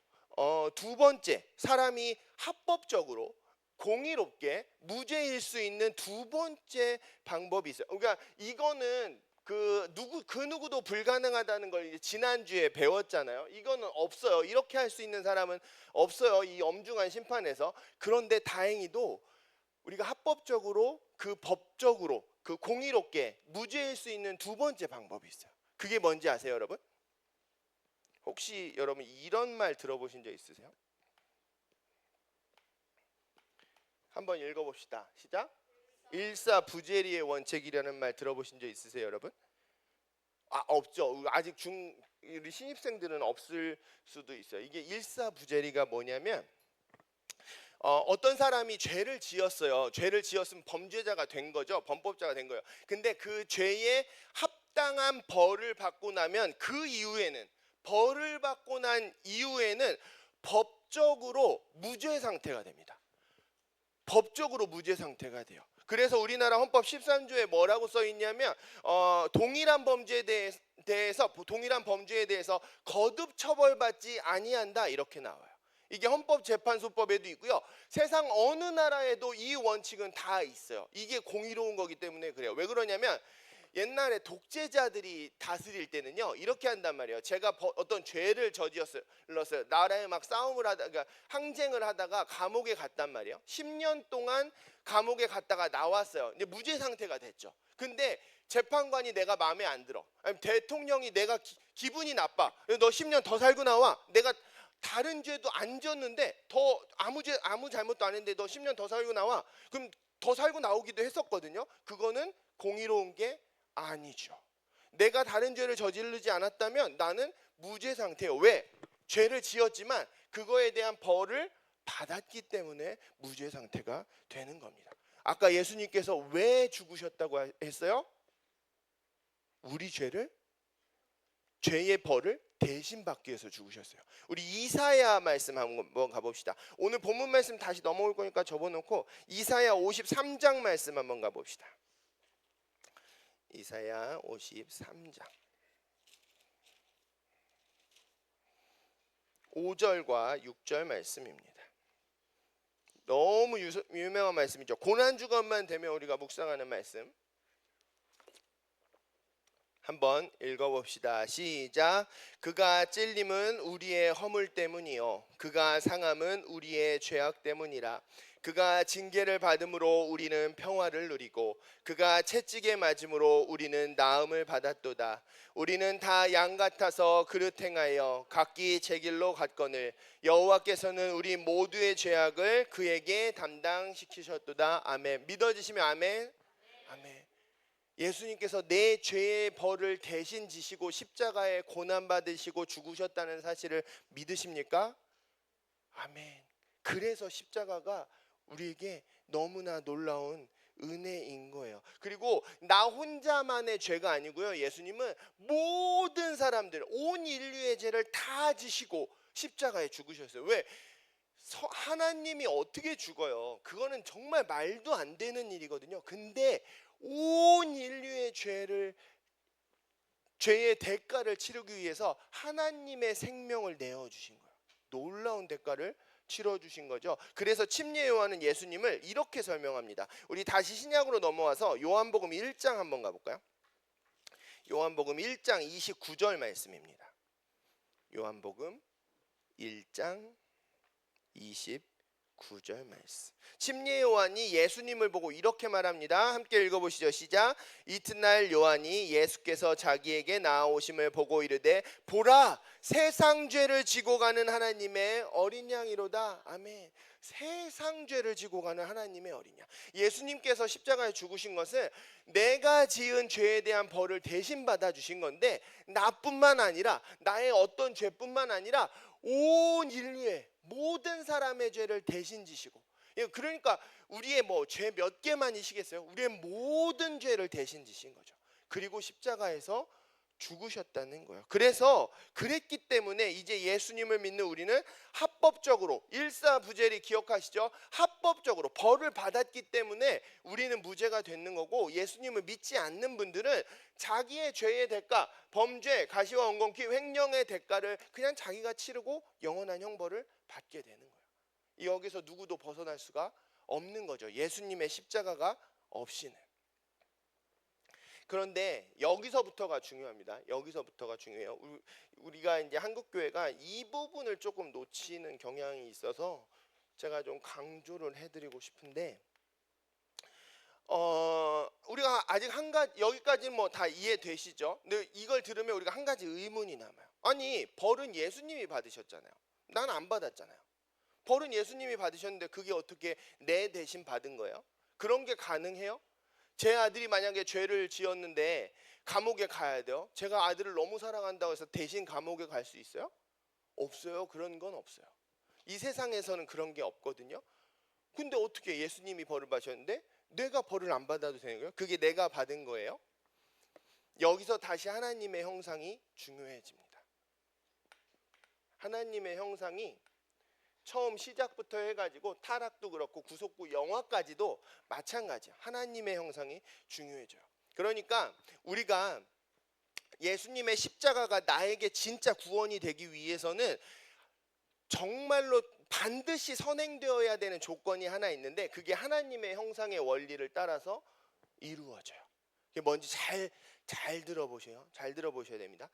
두 번째, 사람이 합법적으로 공의롭게 무죄일 수 있는 두 번째 방법이 있어요. 그러니까 이거는 그 누구도 불가능하다는 걸 이제 지난주에 배웠잖아요. 이거는 없어요. 이렇게 할 수 있는 사람은 없어요. 이 엄중한 심판에서. 그런데 다행히도 우리가 합법적으로 그 법적으로 그 공의롭게 무죄일 수 있는 두 번째 방법이 있어요. 그게 뭔지 아세요, 여러분? 혹시 여러분 이런 말 들어보신 적 있으세요? 한번 읽어봅시다. 시작. 일사부재리의 원칙이라는 말 들어보신 적 있으세요, 여러분? 없죠. 아직 우리 신입생들은 없을 수도 있어요. 이게 일사부재리가 뭐냐면 어떤 사람이 죄를 지었어요. 죄를 지었으면 범죄자가 된 거죠. 범법자가 된 거예요. 근데 그 죄에 합당한 벌을 받고 나면 그 이후에는 벌을 받고 난 이후에는 법적으로 무죄 상태가 됩니다. 법적으로 무죄 상태가 돼요. 그래서 우리나라 헌법 13조에 뭐라고 써 있냐면 동일한 범죄에 대해서 거듭 처벌받지 아니한다 이렇게 나와요. 이게 헌법재판소법에도 있고요. 세상 어느 나라에도 이 원칙은 다 있어요. 이게 공의로운 거기 때문에 그래요. 왜 그러냐면 옛날에 독재자들이 다스릴 때는요 이렇게 한단 말이에요. 제가 어떤 죄를 저질렀어요. 나라에 막 싸움을 하다가 항쟁을 하다가 감옥에 갔단 말이에요. 10년 동안 감옥에 갔다가 나왔어요. 이제 무죄 상태가 됐죠. 근데 재판관이 내가 마음에 안 들어. 아니, 대통령이 내가 기분이 나빠. 너 10년 더 살고 나와. 내가 다른 죄도 안 졌는데 더 아무 잘못도 안 했는데 너 10년 더 살고 나와. 그럼 더 살고 나오기도 했었거든요. 그거는 공의로운 게 아니죠. 내가 다른 죄를 저지르지 않았다면 나는 무죄 상태예요. 왜? 죄를 지었지만 그거에 대한 벌을 받았기 때문에 무죄 상태가 되는 겁니다. 아까 예수님께서 왜 죽으셨다고 했어요? 우리 죄의 벌을 대신 받기 위해서 죽으셨어요. 우리 이사야 말씀 한번 가봅시다. 오늘 본문 말씀 다시 넘어올 거니까 접어놓고 이사야 53장 말씀 한번 가봅시다. 이사야 53장 5절과 6절 말씀입니다. 너무 유명한 말씀이죠. 고난주간만 되면 우리가 묵상하는 말씀. 한번 읽어봅시다. 시작. 그가 찔림은 우리의 허물 때문이요 그가 상함은 우리의 죄악 때문이라. 그가 징계를 받음으로 우리는 평화를 누리고 그가 채찍에 맞음으로 우리는 나음을 받았도다. 우리는 다 양 같아서 그릇 행하여 각기 제 길로 갔거늘 여호와께서는 우리 모두의 죄악을 그에게 담당시키셨도다. 아멘. 믿어지시면 아멘. 아멘. 예수님께서 내 죄의 벌을 대신 지시고 십자가에 고난 받으시고 죽으셨다는 사실을 믿으십니까? 아멘. 그래서 십자가가 우리에게 너무나 놀라운 은혜인 거예요. 그리고 나 혼자만의 죄가 아니고요. 예수님은 모든 사람들, 온 인류의 죄를 다 지시고 십자가에 죽으셨어요. 왜? 하나님이 어떻게 죽어요? 그거는 정말 말도 안 되는 일이거든요. 근데 온 인류의 죄의 대가를 치르기 위해서 하나님의 생명을 내어주신 거예요. 놀라운 대가를 치러주신 거죠. 그래서 침례 요한은 예수님을 이렇게 설명합니다. 우리 다시 신약으로 넘어와서 요한복음 1장 한번 가볼까요? 요한복음 1장 29절 말씀입니다. 요한복음 1장 29절 말씀. 침례 요한이 예수님을 보고 이렇게 말합니다. 함께 읽어보시죠. 시작. 이튿날 요한이 예수께서 자기에게 나아오심을 보고 이르되 보라 세상 죄를 지고 가는 하나님의 어린 양이로다. 아멘. 세상 죄를 지고 가는 하나님의 어린 양. 예수님께서 십자가에 죽으신 것은 내가 지은 죄에 대한 벌을 대신 받아주신 건데 나뿐만 아니라 나의 어떤 죄뿐만 아니라 온 인류의 모든 사람의 죄를 대신 지시고, 그러니까 우리의 죄 몇 개만이시겠어요? 우리의 모든 죄를 대신 지신 거죠. 그리고 십자가에서 죽으셨다는 거예요. 그래서 그랬기 때문에 이제 예수님을 믿는 우리는 합법적으로, 일사부재리 기억하시죠? 합법적으로 벌을 받았기 때문에 우리는 무죄가 되는 거고, 예수님을 믿지 않는 분들은 자기의 죄의 대가, 범죄, 가시와 엉겅퀴, 횡령의 대가를 그냥 자기가 치르고 영원한 형벌을 받게 되는 거예요. 여기서 누구도 벗어날 수가 없는 거죠. 예수님의 십자가가 없이는. 그런데 여기서부터가 중요합니다. 여기서부터가 중요해요. 우리가 이제 한국 교회가 이 부분을 조금 놓치는 경향이 있어서 제가 좀 강조를 해드리고 싶은데, 우리가 아직 한 가지, 여기까지는 뭐 다 이해되시죠? 근데 이걸 들으면 우리가 한 가지 의문이 남아요. 아니, 벌은 예수님이 받으셨잖아요. 난 안 받았잖아요. 벌은 예수님이 받으셨는데 그게 어떻게 내 대신 받은 거예요? 그런 게 가능해요? 제 아들이 만약에 죄를 지었는데 감옥에 가야 돼요? 제가 아들을 너무 사랑한다고 해서 대신 감옥에 갈 수 있어요? 없어요. 그런 건 없어요. 이 세상에서는 그런 게 없거든요. 근데 어떻게 예수님이 벌을 받으셨는데 내가 벌을 안 받아도 되는 거예요? 그게 내가 받은 거예요? 여기서 다시 하나님의 형상이 중요해집니다. 하나님의 형상이 처음 시작부터 해가지고 타락도 그렇고 구속구 영화까지도 마찬가지야. 하나님의 형상이 중요해져요. 그러니까 우리가 예수님의 십자가가 나에게 진짜 구원이 되기 위해서는 정말로 반드시 선행되어야 되는 조건이 하나 있는데, 그게 하나님의 형상의 원리를 따라서 이루어져요. 그게 뭔지 잘 들어보세요. 잘 들어보셔야 됩니다.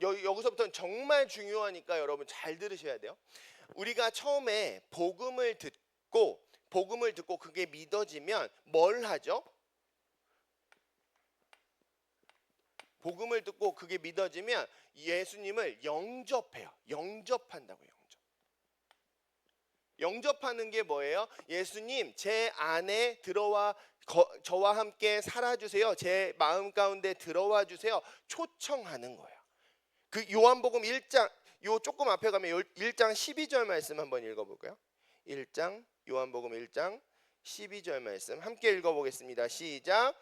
여기서부터는 정말 중요하니까 여러분 잘 들으셔야 돼요. 우리가 처음에 복음을 듣고 그게 믿어지면 뭘 하죠? 복음을 듣고 그게 믿어지면 예수님을 영접해요. 영접한다고요. 영접하는 게 뭐예요? 예수님, 제 안에 들어와 저와 함께 살아주세요. 제 마음 가운데 들어와 주세요. 초청하는 거예요. 그 요한복음 1장, 요 조금 앞에 가면 1장 12절 말씀 한번 읽어볼까요? 1장, 요한복음 1장 12절 말씀 함께 읽어보겠습니다. 시작.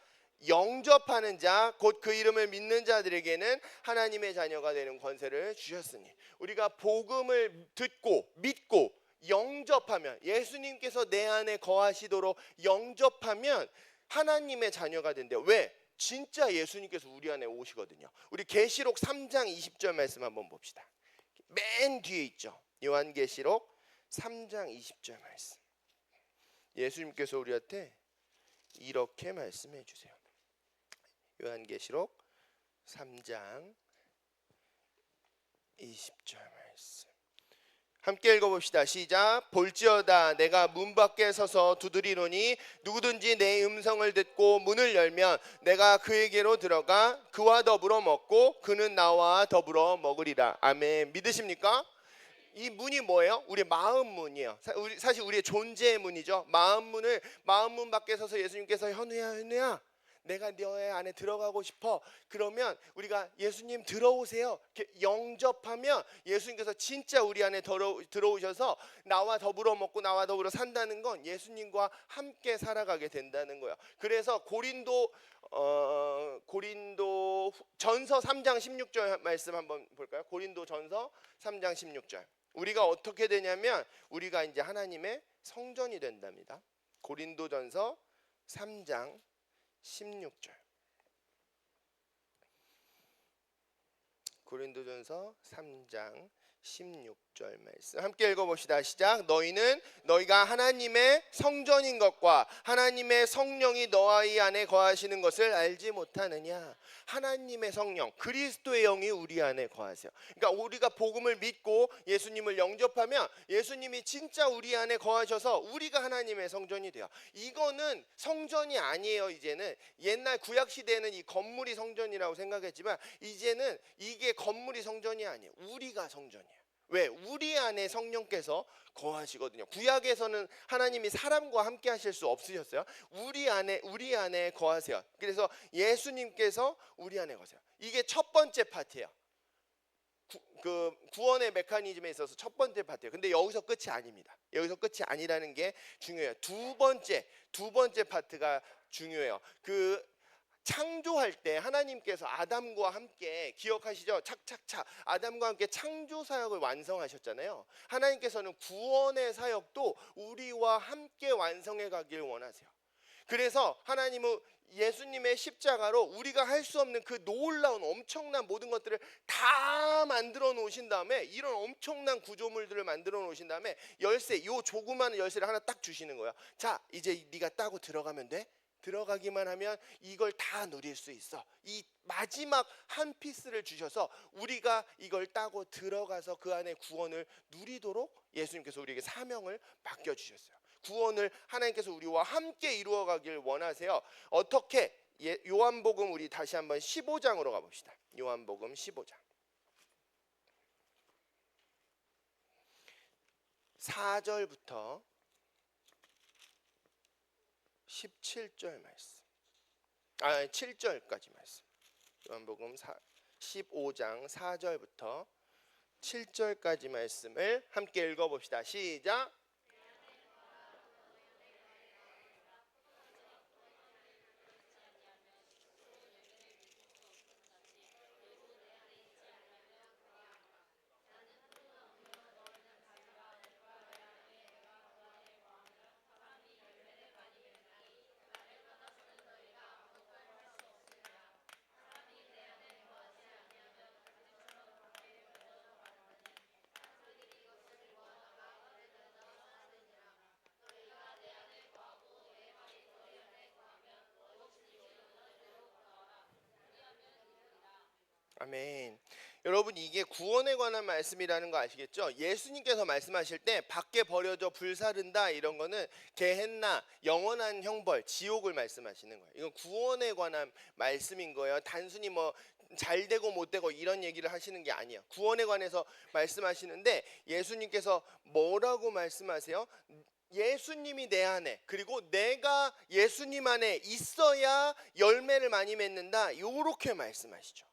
영접하는 자, 곧 그 이름을 믿는 자들에게는 하나님의 자녀가 되는 권세를 주셨으니, 우리가 복음을 듣고 믿고 영접하면, 예수님께서 내 안에 거하시도록 영접하면 하나님의 자녀가 된대요. 왜? 진짜 예수님께서 우리 안에 오시거든요. 우리 계시록 3장 20절 말씀 한번 봅시다. 맨 뒤에 있죠. 요한계시록 3장 20절 말씀. 예수님께서 우리한테 이렇게 말씀해 주세요. 요한계시록 3장 20절 말씀 함께 읽어봅시다. 시작. 볼지어다 내가 문 밖에 서서 두드리노니 누구든지 내 음성을 듣고 문을 열면 내가 그에게로 들어가 그와 더불어 먹고 그는 나와 더불어 먹으리라. 아멘. 믿으십니까? 이 문이 뭐예요? 우리 마음 문이에요. 사실 우리의 존재의 문이죠. 마음 문 밖에 서서 예수님께서 현우야 내가 너의 안에 들어가고 싶어. 그러면 우리가 예수님 들어오세요. 이렇게 영접하면 예수님께서 진짜 우리 안에 들어오셔서 나와 더불어 먹고 나와 더불어 산다는 건 예수님과 함께 살아가게 된다는 거예요. 그래서 고린도 전서 3장 16절 말씀 한번 볼까요? 고린도 전서 3장 16절. 우리가 어떻게 되냐면 우리가 이제 하나님의 성전이 된답니다. 고린도 전서 3장 16절. 고린도전서 3장 16절 말씀 함께 읽어봅시다. 시작. 너희가 하나님의 성전인 것과 하나님의 성령이 너희 안에 거하시는 것을 알지 못하느냐. 하나님의 성령, 그리스도의 영이 우리 안에 거하세요. 그러니까 우리가 복음을 믿고 예수님을 영접하면 예수님이 진짜 우리 안에 거하셔서 우리가 하나님의 성전이 돼요. 이거는 성전이 아니에요. 이제는 옛날 구약 시대에는 이 건물이 성전이라고 생각했지만 이제는 이게 건물이 성전이 아니에요. 우리가 성전이에요. 왜? 우리 안에 성령께서 거하시거든요. 구약에서는 하나님이 사람과 함께 하실 수 없으셨어요. 우리 안에 거하세요. 그래서 예수님께서 우리 안에 거하세요. 이게 첫 번째 파트예요. 그 구원의 메커니즘에 있어서 첫 번째 파트예요. 근데 여기서 끝이 아닙니다. 여기서 끝이 아니라는 게 중요해요. 두 번째 파트가 중요해요. 그 창조할 때 하나님께서 아담과 함께 기억하시죠? 착착착 아담과 함께 창조 사역을 완성하셨잖아요. 하나님께서는 구원의 사역도 우리와 함께 완성해 가길 원하세요. 그래서 하나님은 예수님의 십자가로 우리가 할 수 없는 그 놀라운 엄청난 모든 것들을 다 만들어 놓으신 다음에, 이런 엄청난 구조물들을 만들어 놓으신 다음에 열쇠, 요 조그마한 열쇠를 하나 딱 주시는 거예요. 자, 이제 네가 따고 들어가면 돼. 들어가기만 하면 이걸 다 누릴 수 있어. 이 마지막 한 피스를 주셔서 우리가 이걸 따고 들어가서 그 안에 구원을 누리도록 예수님께서 우리에게 사명을 맡겨주셨어요. 구원을 하나님께서 우리와 함께 이루어가길 원하세요. 어떻게? 요한복음 우리 다시 한번 15장으로 가봅시다. 요한복음 15장 4절부터 17절 말씀, 7절까지 말씀. 요한복음 15장 4절부터 7절까지 말씀을 함께 읽어봅시다. 시작. 아멘. 여러분, 이게 구원에 관한 말씀이라는 거 아시겠죠? 예수님께서 말씀하실 때 밖에 버려져 불사른다 이런 거는 게헨나, 영원한 형벌, 지옥을 말씀하시는 거예요. 이건 구원에 관한 말씀인 거예요. 단순히 뭐 잘 되고 못 되고 이런 얘기를 하시는 게 아니에요. 구원에 관해서 말씀하시는데 예수님께서 뭐라고 말씀하세요? 예수님이 내 안에, 그리고 내가 예수님 안에 있어야 열매를 많이 맺는다, 요렇게 말씀하시죠.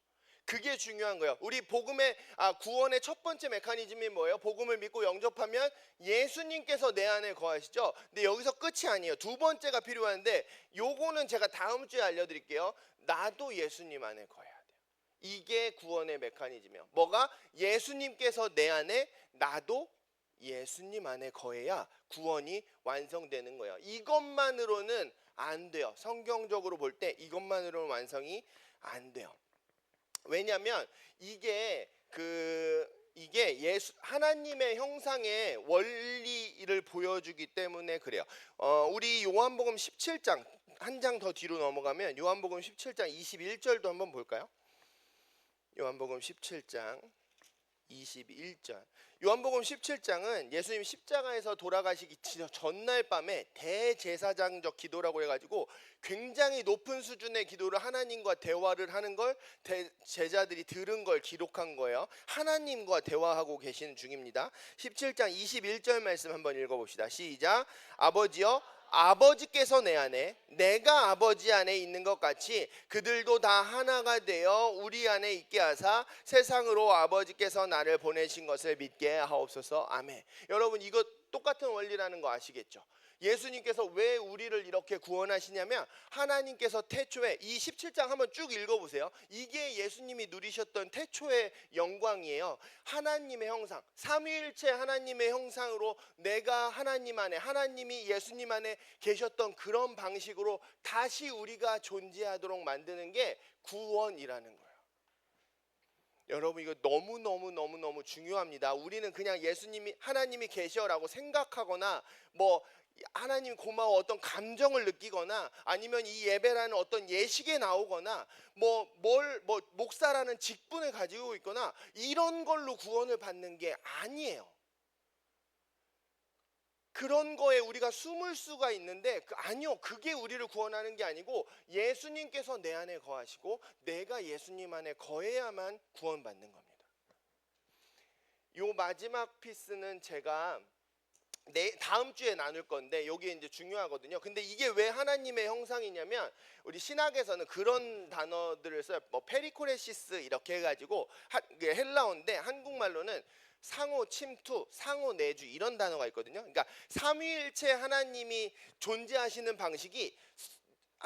그게 중요한 거예요. 우리 복음의 구원의 첫 번째 메커니즘이 뭐예요? 복음을 믿고 영접하면 예수님께서 내 안에 거하시죠. 근데 여기서 끝이 아니에요. 두 번째가 필요한데 요거는 제가 다음 주에 알려드릴게요. 나도 예수님 안에 거해야 돼요. 이게 구원의 메커니즘이에요. 뭐가? 예수님께서 내 안에, 나도 예수님 안에 거해야 구원이 완성되는 거예요. 이것만으로는 안 돼요. 성경적으로 볼 때 이것만으로는 완성이 안 돼요. 왜냐하면 이게 하나님의 형상의 원리를 보여주기 때문에 그래요. 우리 요한복음 17장 한 장 더 뒤로 넘어가면 요한복음 17장 21절도 한번 볼까요? 요한복음 17장 21절. 요한복음 17장은 예수님 십자가에서 돌아가시기 전날 밤에 대제사장적 기도라고 해가지고 굉장히 높은 수준의 기도를 하나님과 대화를 하는 걸 제자들이 들은 걸 기록한 거예요. 하나님과 대화하고 계시는 중입니다. 17장 21절 말씀 한번 읽어봅시다. 시작. 아버지여, 아버지께서 내 안에, 내가 아버지 안에 있는 것 같이 그들도 다 하나가 되어 우리 안에 있게 하사 세상으로 아버지께서 나를 보내신 것을 믿게 하옵소서. 아멘. 여러분, 이거 똑같은 원리라는 거 아시겠죠? 예수님께서 왜 우리를 이렇게 구원하시냐면 하나님께서 태초에, 이 17장 한번 쭉 읽어보세요. 이게 예수님이 누리셨던 태초의 영광이에요. 하나님의 형상, 삼위일체 하나님의 형상으로 내가 하나님 안에, 하나님이 예수님 안에 계셨던 그런 방식으로 다시 우리가 존재하도록 만드는 게 구원이라는 거예요. 여러분, 이거 너무 중요합니다. 우리는 그냥 예수님이, 하나님이 계셔라고 생각하거나 뭐 하나님 고마워 어떤 감정을 느끼거나 아니면 이 예배라는 어떤 예식에 나오거나 뭐 목사라는 직분을 가지고 있거나 이런 걸로 구원을 받는 게 아니에요. 그런 거에 우리가 숨을 수가 있는데 아니요, 그게 우리를 구원하는 게 아니고 예수님께서 내 안에 거하시고 내가 예수님 안에 거해야만 구원받는 겁니다. 요 마지막 피스는 제가 다음 주에 나눌 건데 여기 이제 중요하거든요. 근데 이게 왜 하나님의 형상이냐면 우리 신학에서는 그런 단어들을 써요. 뭐 페리코레시스 이렇게 해가지고 헬라어인데 한국말로는 상호 침투, 상호 내주 이런 단어가 있거든요. 그러니까 삼위일체 하나님이 존재하시는 방식이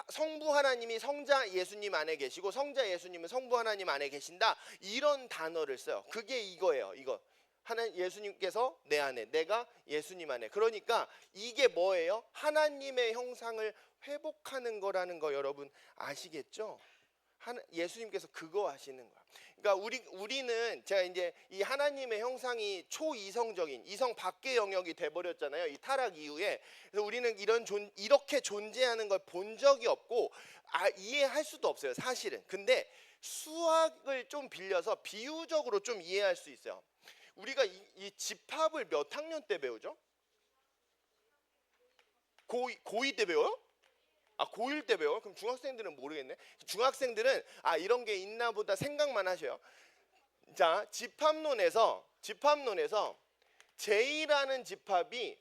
성부 하나님이 성자 예수님 안에 계시고 성자 예수님은 성부 하나님 안에 계신다, 이런 단어를 써요. 그게 이거예요. 이거 예수님께서 내 안에, 내가 예수님 안에. 그러니까 이게 뭐예요? 하나님의 형상을 회복하는 거라는 거 여러분 아시겠죠? 예수님께서 그거 하시는 거야. 그러니까 우리는 제가 이제 이 하나님의 형상이 초이성적인, 이성 밖의 영역이 돼버렸잖아요, 이 타락 이후에. 그래서 우리는 이렇게 존재하는 걸 본 적이 없고 이해할 수도 없어요, 사실은. 근데 수학을 좀 빌려서 비유적으로 좀 이해할 수 있어요. 우리가 이 집합을 몇 학년 때 배우죠? 고2 때 배워요? 고1 때 배워요? 그럼 중학생들은 모르겠네. 중학생들은 이런 게 있나 보다 생각만 하셔요. 자, 집합론에서 J라는 집합이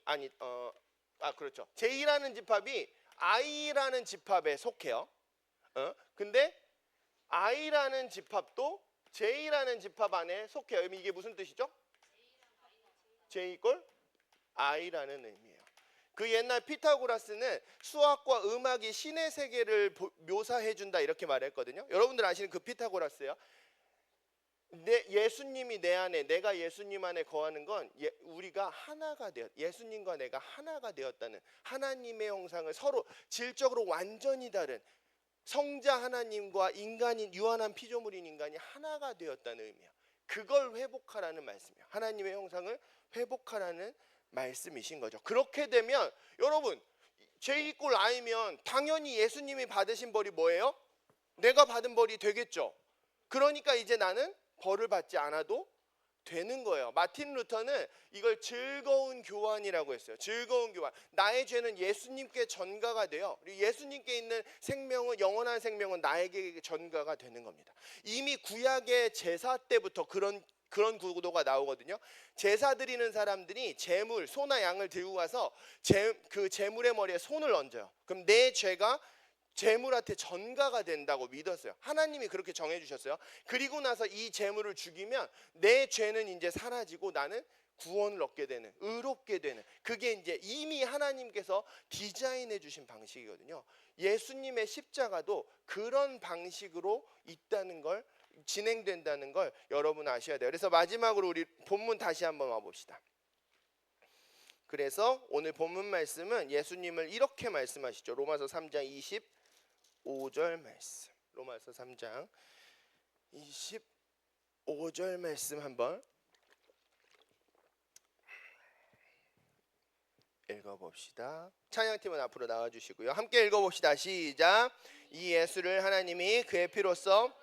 그렇죠. J라는 집합이 I라는 집합에 속해요. 근데 I라는 집합도 J라는 집합 안에 속해요. 그럼 이게 무슨 뜻이죠? J 이꼴 I라는 의미예요. 그 옛날 피타고라스는 수학과 음악이 신의 세계를 묘사해 준다, 이렇게 말했거든요. 여러분들 아시는 그 피타고라스예요. 예수님이 내 안에, 내가 예수님 안에 거하는 건 우리가 하나가 예수님과 내가 하나가 되었다는, 하나님의 형상을 서로 질적으로 완전히 다른 성자 하나님과 인간인, 유한한 피조물인 인간이 하나가 되었다는 의미예요. 그걸 회복하라는 말씀이에요. 하나님의 형상을 회복하라는 말씀이신 거죠. 그렇게 되면 여러분, J 이꼴 I면 당연히 예수님이 받으신 벌이 뭐예요? 내가 받은 벌이 되겠죠. 그러니까 이제 나는 벌을 받지 않아도 되는 거예요. 마틴 루터는 이걸 즐거운 교환이라고 했어요. 즐거운 교환. 나의 죄는 예수님께 전가가 돼요. 예수님께 있는 생명은, 영원한 생명은 나에게 전가가 되는 겁니다. 이미 구약의 제사 때부터 그런 구도가 나오거든요. 제사 드리는 사람들이 제물, 소나 양을 들고 가서 그 제물의 머리에 손을 얹어요. 그럼 내 죄가 제물한테 전가가 된다고 믿었어요. 하나님이 그렇게 정해주셨어요. 그리고 나서 이 제물을 죽이면 내 죄는 이제 사라지고 나는 구원을 얻게 되는, 의롭게 되는, 그게 이제 이미 하나님께서 디자인해 주신 방식이거든요. 예수님의 십자가도 그런 방식으로 있다는 걸, 진행된다는 걸 여러분 아셔야 돼요. 그래서 마지막으로 우리 본문 다시 한번 와봅시다. 그래서 오늘 본문 말씀은 예수님을 이렇게 말씀하시죠. 로마서 3장 25절 말씀. 로마서 3장 25절 말씀 한번 읽어봅시다. 찬양팀은 앞으로 나와주시고요. 함께 읽어봅시다. 시작. 이 예수를 하나님이 그의 피로써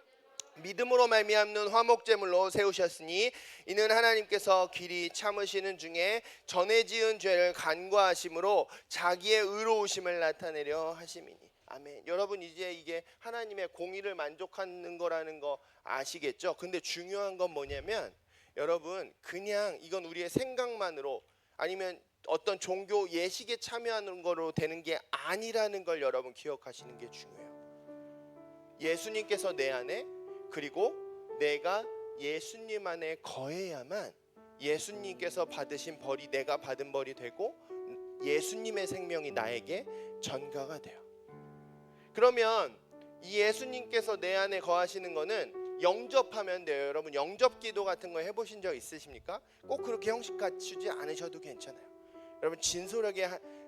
믿음으로 말미암는 화목제물로 세우셨으니 이는 하나님께서 길이 참으시는 중에 전에 지은 죄를 간과하심으로 자기의 의로우심을 나타내려 하심이니. 아멘. 여러분, 이제 이게 하나님의 공의를 만족하는 거라는 거 아시겠죠? 근데 중요한 건 뭐냐면 여러분, 그냥 이건 우리의 생각만으로 아니면 어떤 종교 예식에 참여하는 거로 되는 게 아니라는 걸 여러분 기억하시는 게 중요해요. 예수님께서 내 안에, 그리고 내가 예수님 안에 거해야만 예수님께서 받으신 벌이 내가 받은 벌이 되고 예수님의 생명이 나에게 전가가 돼요. 그러면 이 예수님께서 내 안에 거하시는 거는 영접하면 돼요. 여러분, 영접기도 같은 거 해보신 적 있으십니까? 꼭 그렇게 형식 갖추지 않으셔도 괜찮아요. 여러분, 진솔하게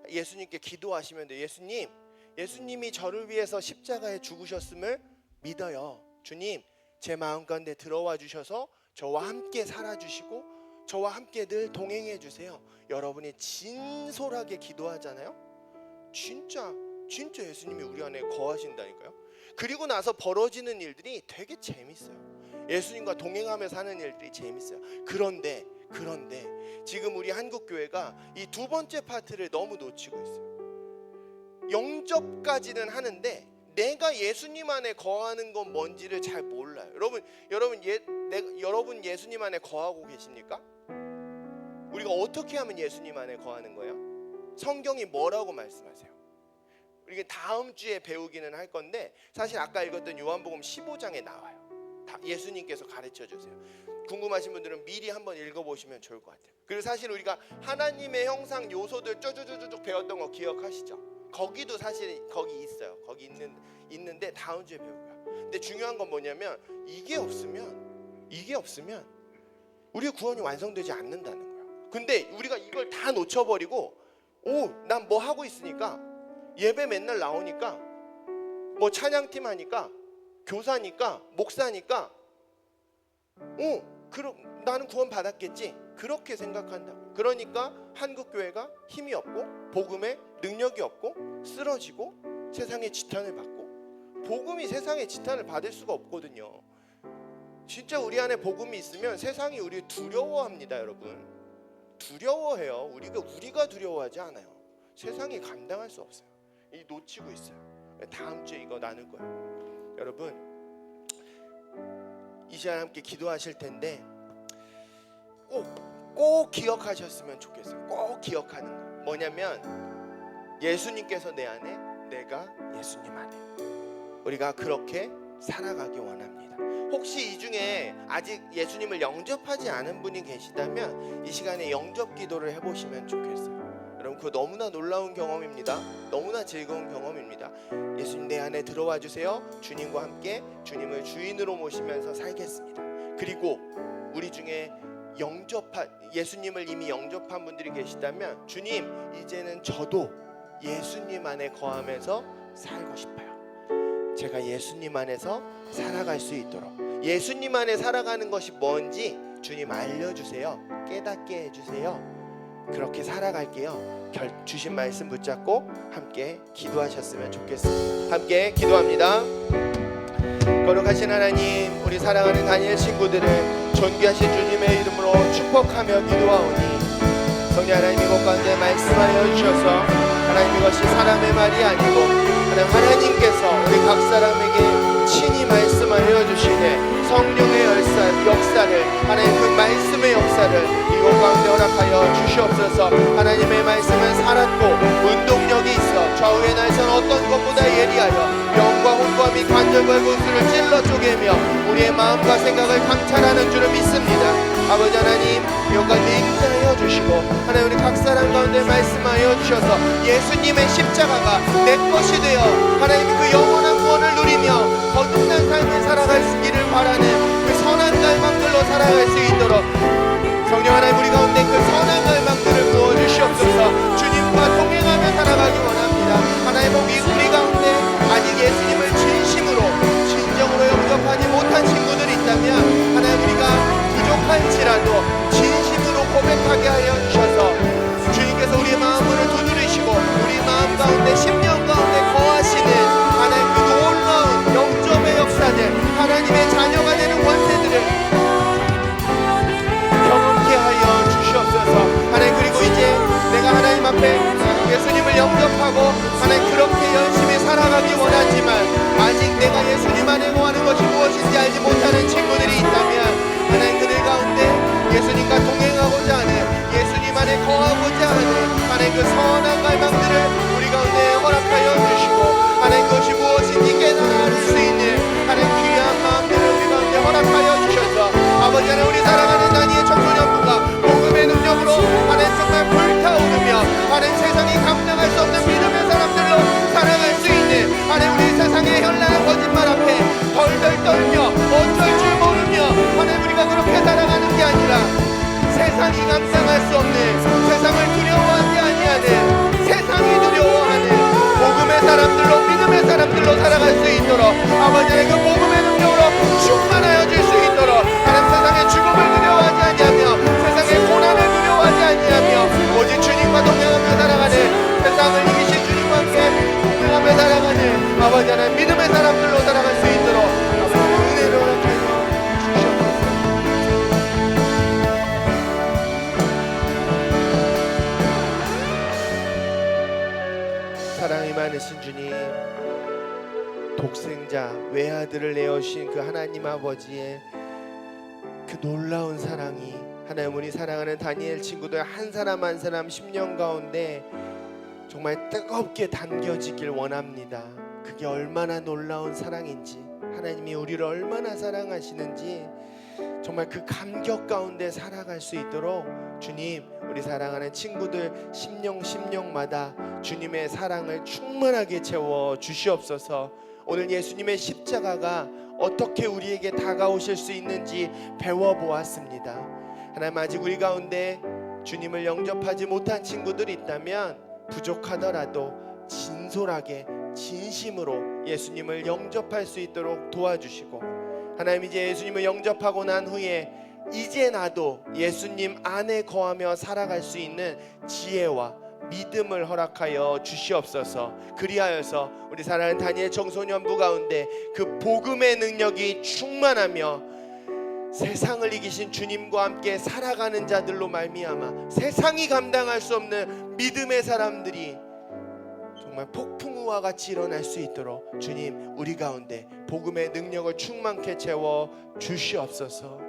예수님께 기도하시면 돼요. 예수님이 저를 위해서 십자가에 죽으셨음을 믿어요. 주님, 제 마음 가운데 들어와 주셔서 저와 함께 살아주시고 저와 함께 늘 동행해 주세요. 여러분이 진솔하게 기도하잖아요. 진짜 예수님이 우리 안에 거하신다니까요. 그리고 나서 벌어지는 일들이 되게 재밌어요. 예수님과 동행하면서 하는 일들이 재밌어요. 그런데 지금 우리 한국교회가 이 두 번째 파트를 너무 놓치고 있어요. 영접까지는 하는데 내가 예수님 안에 거하는 건 뭔지를 잘 몰라요. 여러분 예수님 안에 거하고 계십니까? 우리가 어떻게 하면 예수님 안에 거하는 거예요? 성경이 뭐라고 말씀하세요? 우리가 다음 주에 배우기는 할 건데 사실 아까 읽었던 요한복음 15장에 나와요. 다 예수님께서 가르쳐 주세요. 궁금하신 분들은 미리 한번 읽어보시면 좋을 것 같아요. 그리고 사실 우리가 하나님의 형상 요소들 쩌쭈쭈쭈 배웠던 거 기억하시죠? 거기도 사실 거기 있어요. 거기 있는데 다음 주에 배우고요. 근데 중요한 건 뭐냐면 이게 없으면 우리의 구원이 완성되지 않는다는 거예요. 근데 우리가 이걸 다 놓쳐버리고 난 뭐 하고 있으니까 예배 맨날 나오니까 뭐 찬양팀 하니까 교사니까 목사니까 그럼 나는 구원 받았겠지 그렇게 생각한다고. 그러니까 한국교회가 힘이 없고 복음에 능력이 없고 쓰러지고 세상의 지탄을 받고, 복음이 세상의 지탄을 받을 수가 없거든요. 진짜 우리 안에 복음이 있으면 세상이 우리를 두려워합니다. 여러분 두려워해요. 우리가 두려워하지 않아요. 세상이 감당할 수 없어요. 이 놓치고 있어요. 다음 주에 이거 나눌 거예요. 여러분 이 시간 함께 기도하실 텐데 꼭 기억하셨으면 좋겠어요. 꼭 기억하는 거 뭐냐면 예수님께서 내 안에, 내가 예수님 안에. 우리가 그렇게 살아가기 원합니다. 혹시 이 중에 아직 예수님을 영접하지 않은 분이 계시다면 이 시간에 영접 기도를 해보시면 좋겠어요. 여러분 그거 너무나 놀라운 경험입니다. 너무나 즐거운 경험입니다. 예수님 내 안에 들어와 주세요. 주님과 함께 주님을 주인으로 모시면서 살겠습니다. 그리고 우리 중에 예수님을 이미 영접한 분들이 계시다면 주님 이제는 저도 예수님 안에 거하면서 살고 싶어요. 제가 예수님 안에서 살아갈 수 있도록 예수님 안에 살아가는 것이 뭔지 주님 알려주세요. 깨닫게 해주세요. 그렇게 살아갈게요. 주신 말씀 붙잡고 함께 기도하셨으면 좋겠습니다. 함께 기도합니다. 거룩하신 하나님, 우리 사랑하는 다니엘 친구들을 존귀하신 주님의 이름으로 축복하며 기도하오니 성령 하나님 이곳 가운데 말씀하여 주셔서 하나님 이것이 사람의 말이 아니고 하나님께서 우리 각 사람에게 친히 말씀하여 주시네 성령의 역사를 하나님 그 말씀의 역사를 이곳 가운데 허락하여 주시옵소서. 하나님의 말씀은 살았고 운동력이 있어 좌우의 날선 어떤 것보다 예리하여 영과 혼과 및 관절과 골수를 찔러 쪼개며 우리의 마음과 생각을 강찰하는 줄을 믿습니다. 아버지 하나님 이것 가운데 임재하여 주시고 하나님 우리 각 사람 가운데 말씀하여 주셔서 예수님의 십자가가 내 것이 되어 하나님 그 영원한 구원을 누리며 거듭난 삶을 살아갈 수 있기를 바라는 그 선한 갈망들로 살아갈 수 있도록 성령 하나님 우리 가운데 그 선한 갈망들을 부어주시옵소서. 주님과 동행하며 살아가기 원합니다. 하나님 우리 가운데 아직 예수님을 진정으로 영접하지 못한 친구들이 있다면 하나님 우리가 부족할지라도 진심으로 고백하게 하여 주셔서 주님께서 우리의 마음을 두드리시고 우리 마음 가운데 10년 가운데 거하시는 하나님 그 놀라운 영접의 역사들 하나님의 자녀가 되는 권세들을 경험케 하여 주시옵소서. 하나님 그리고 이제 내가 하나님 앞에 예수님을 영접하고 하나님 그렇게 열심히 살아가기 원하지만 아직 내가 예수님 안에 거하는 것이 무엇인지 알지 못하는 친구들이 있다면 하나님 그들 가운데 예수님과 동행하고자 하는 예수님 안에 거하고자 하는 하나님 그 선한 갈망들을 우리 가운데 허락하여 주시고 하나님 그것이 무엇인지 깨달을 수 있는 하나님 귀한 마음들을 우리 가운데 허락하여 주셔서 아버지 하나님 우리 사랑하는 다니엘 청소년부가 복음의 능력으로 하나님 정말 불타오르며 하나님 세상이 감당할 수 없는 믿음의 사람들로 살아갈 수 있는 하나님 우리 세상의 현란한 거짓말 앞에 덜덜 떨며 어쩔 줄 모르며 하나님 우리가 그렇게 살아가는 게 아니라 세상이 감당할 수 없는 세상을 두려워하지 아니하는 세상이 두려워하는 복음의 사람들로 믿음의 사람들로 살아갈 수 있도록 아버지 하나님 그 복음의 능력으로 충만하여 줄 수 있도록 하나님 세상의 죽음을 두려워하지 아니하며 세상의 고난을 두려워하지 아니하며 오직 주님과 동행하며 살아가는 세상을 이기신 주님과 함께 동행하며 살아가는 아버지 하나님 믿음의 사람들로 살아갈 수 있도록 아버지 은혜로 허락하여 주시옵소서. 사랑이 많으신 주님, 독생자 외아들을 내어주신 그 하나님 아버지의 그 놀라운 사랑이 하나님 우리 사랑하는 다니엘 친구들 한 사람 한 사람 10년 가운데 정말 뜨겁게 담겨지길 원합니다. 그게 얼마나 놀라운 사랑인지 하나님이 우리를 얼마나 사랑하시는지 정말 그 감격 가운데 살아갈 수 있도록 주님, 우리 사랑하는 친구들 심령마다 주님의 사랑을 충만하게 채워 주시옵소서. 오늘 예수님의 십자가가 어떻게 우리에게 다가오실 수 있는지 배워보았습니다. 하나님, 아직 우리 가운데 주님을 영접하지 못한 친구들이 있다면 부족하더라도 진솔하게 진심으로 예수님을 영접할 수 있도록 도와주시고, 하나님, 이제 예수님을 영접하고 난 후에 이제 나도 예수님 안에 거하며 살아갈 수 있는 지혜와 믿음을 허락하여 주시옵소서. 그리하여서 우리 사랑하는 다니엘 청소년부 가운데 그 복음의 능력이 충만하며 세상을 이기신 주님과 함께 살아가는 자들로 말미암아 세상이 감당할 수 없는 믿음의 사람들이 정말 폭풍우와 같이 일어날 수 있도록 주님, 우리 가운데 복음의 능력을 충만케 채워 주시옵소서.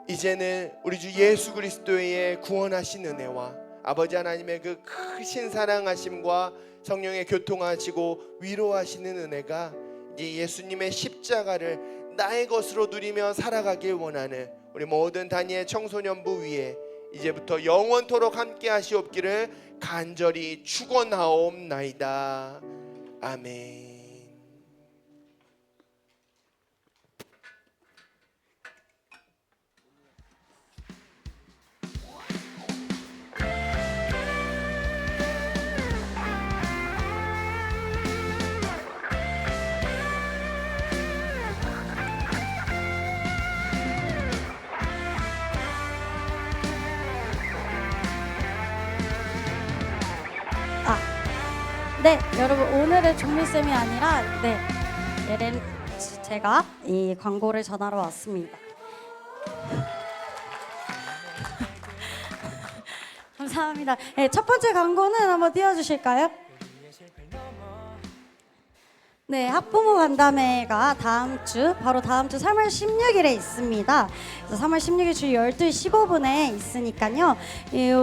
이제는 우리 주 예수 그리스도의 구원하신 은혜와 아버지 하나님의 그 크신 사랑하심과 성령의 교통하시고 위로하시는 은혜가 이제 예수님의 십자가를 나의 것으로 누리며 살아가길 원하는 우리 모든 다니엘 청소년부 위에 이제부터 영원토록 함께 하시옵기를 간절히 축원하옵나이다. 아멘. 네, 여러분, 오늘은 종미쌤이 아니라 제가 이 광고를 전하러 왔습니다. 감사합니다. 네, 첫 번째 광고는 한번 띄워주실까요? 네, 학부모 간담회가 바로 다음 주 3월 16일에 있습니다. 그래서 3월 16일 주 12시 15분에 있으니까요.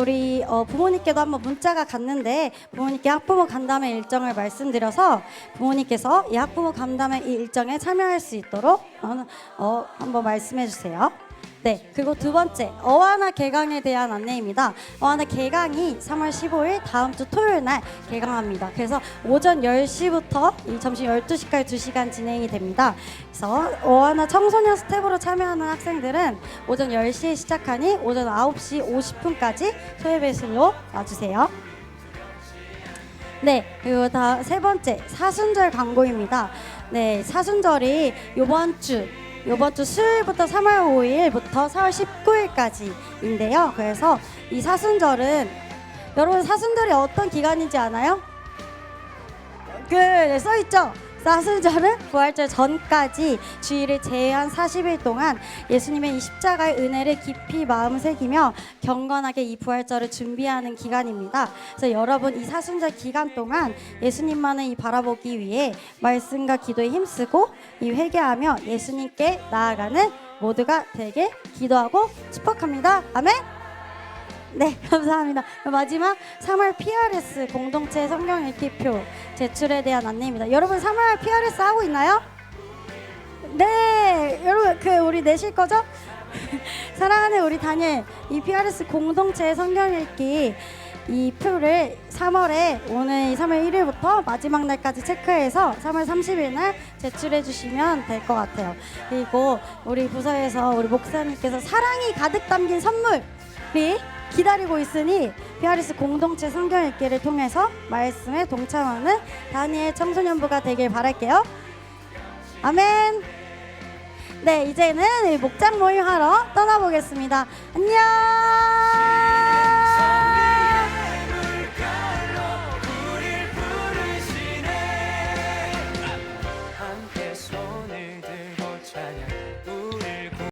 우리 부모님께도 한번 문자가 갔는데 부모님께 학부모 간담회 일정을 말씀드려서 부모님께서 이 학부모 간담회 이 일정에 참여할 수 있도록 한번 말씀해 주세요. 네, 그리고 두 번째, 어하나 개강에 대한 안내입니다. 어하나 개강이 3월 15일 다음 주 토요일 날 개강합니다. 그래서 오전 10시부터 점심 12시까지 2시간 진행이 됩니다. 그래서 어하나 청소년 스텝으로 참여하는 학생들은 오전 10시에 시작하니 오전 9시 50분까지 소예배실로 와주세요. 네, 그리고 세 번째, 사순절 광고입니다. 네, 사순절이 요번 주 수요일부터 3월 5일부터 4월 19일까지인데요. 그래서 이 사순절은 여러분 사순절이 어떤 기간인지 아나요? 써있죠? 사순절은 부활절 전까지 주일을 제외한 40일 동안 예수님의 이 십자가의 은혜를 깊이 마음 새기며 경건하게 이 부활절을 준비하는 기간입니다. 그래서 여러분 이 사순절 기간 동안 예수님만을 이 바라보기 위해 말씀과 기도에 힘쓰고 이 회개하며 예수님께 나아가는 모두가 되게 기도하고 축복합니다. 아멘. 네, 감사합니다. 마지막 3월 PRS 공동체 성경 읽기표 제출에 대한 안내입니다. 여러분 3월 PRS 하고 있나요? 네, 여러분 우리 내실 거죠? 사랑하는 우리 다니엘, 이 PRS 공동체 성경 읽기 이 표를 3월에 오늘 3월 1일부터 마지막 날까지 체크해서 3월 30일 날 제출해 주시면 될 것 같아요. 그리고 우리 부서에서 우리 목사님께서 사랑이 가득 담긴 선물이 기다리고 있으니 PRS 공동체 성경 읽기를 통해서 말씀에 동참하는 다니엘 청소년부가 되길 바랄게요. 아멘. 네, 이제는 목장 모임 하러 떠나보겠습니다. 안녕.